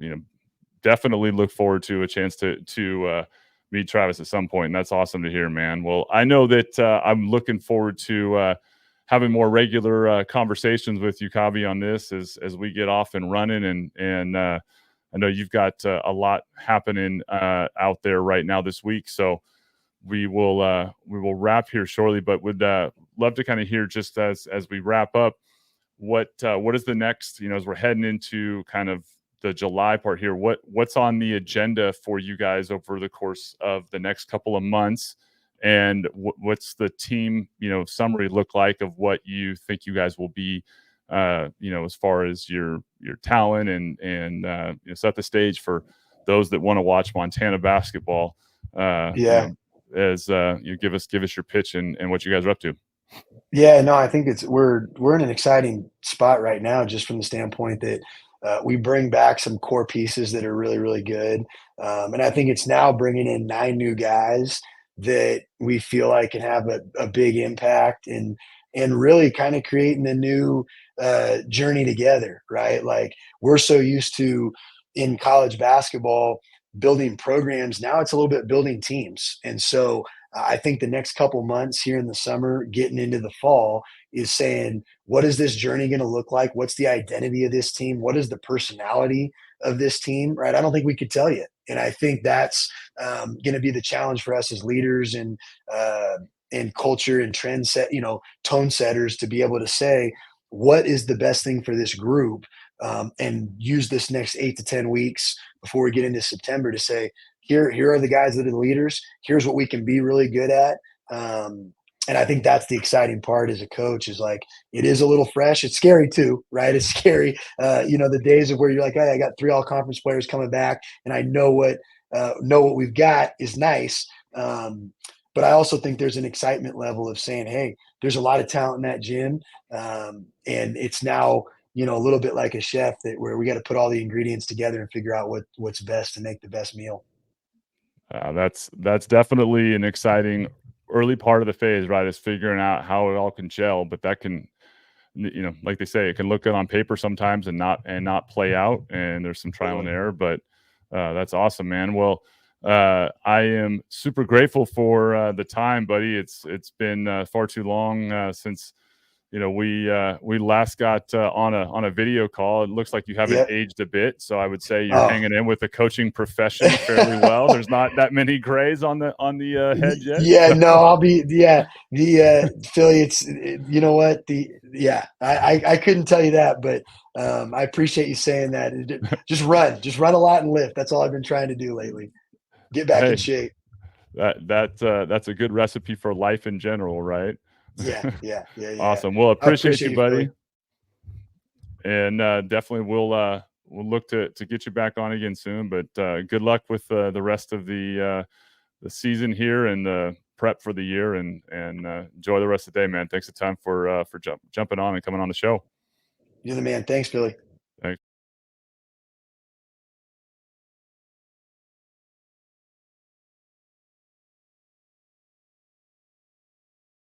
definitely look forward to a chance to meet Travis at some point. And that's awesome to hear, man. Well, I know that I'm looking forward to having more regular conversations with you, Kavi, on this as we get off and running. And I know you've got a lot happening out there right now this week. So we will wrap here shortly, but would love to kind of hear, just as we wrap up, what is the next, as we're heading into kind of the July part here, what's on the agenda for you guys over the course of the next couple of months, and what's the team summary look like of what you think you guys will be as far as your talent, and set the stage for those that want to watch Montana basketball, Yeah. as you give us your pitch and what you guys are up to. Yeah, no, I think we're in an exciting spot right now, just from the standpoint that we bring back some core pieces that are really, really good, and I think it's now bringing in 9 new guys that we feel like can have a big impact, and really kind of creating a new journey together, right? Like we're so used to in college basketball building programs. Now it's a little bit building teams, and so I think the next couple months here in the summer, getting into the fall, is saying, what is this journey going to look like? What's the identity of this team? What is the personality of this team? Right? I don't think we could tell you, and I think that's going to be the challenge for us as leaders and culture and trend set, tone setters, to be able to say what is the best thing for this group, and use this next 8 to 10 weeks before we get into September to say, here are the guys that are the leaders. Here's what we can be really good at. And I think that's the exciting part as a coach, is like, it is a little fresh. It's scary too, right? It's scary. The days of where you're like, hey, I got 3 all conference players coming back and I know what we've got is nice. But I also think there's an excitement level of saying, hey, there's a lot of talent in that gym. And it's now, a little bit like a chef, that where we got to put all the ingredients together and figure out what's best to make the best meal. That's definitely an exciting early part of the phase, right? Is figuring out how it all can gel, but that can, like they say, it can look good on paper sometimes and not play out. And there's some trial and error, but that's awesome, man. Well, I am super grateful for the time, buddy. It's been far too long since we last got on a video call. It looks like you haven't Yep. aged a bit, so I would say you're hanging in with the coaching profession fairly well. There's not that many grays on the head yet. Yeah, no, I'll be, the Philly. It's, you know what, I couldn't tell you that, but I appreciate you saying that. Just run a lot and lift. That's all I've been trying to do lately. Get back in Hey, shape. that's a good recipe for life in general, right? Yeah. Awesome. Well, I appreciate appreciate you, you, Philly. buddy, and definitely we'll look to get you back on again soon. But good luck with the rest of the season here and the prep for the year, and enjoy the rest of the day, man. Thanks a ton for jumping on and coming on the show. You're the man. Thanks, Philly. Thanks.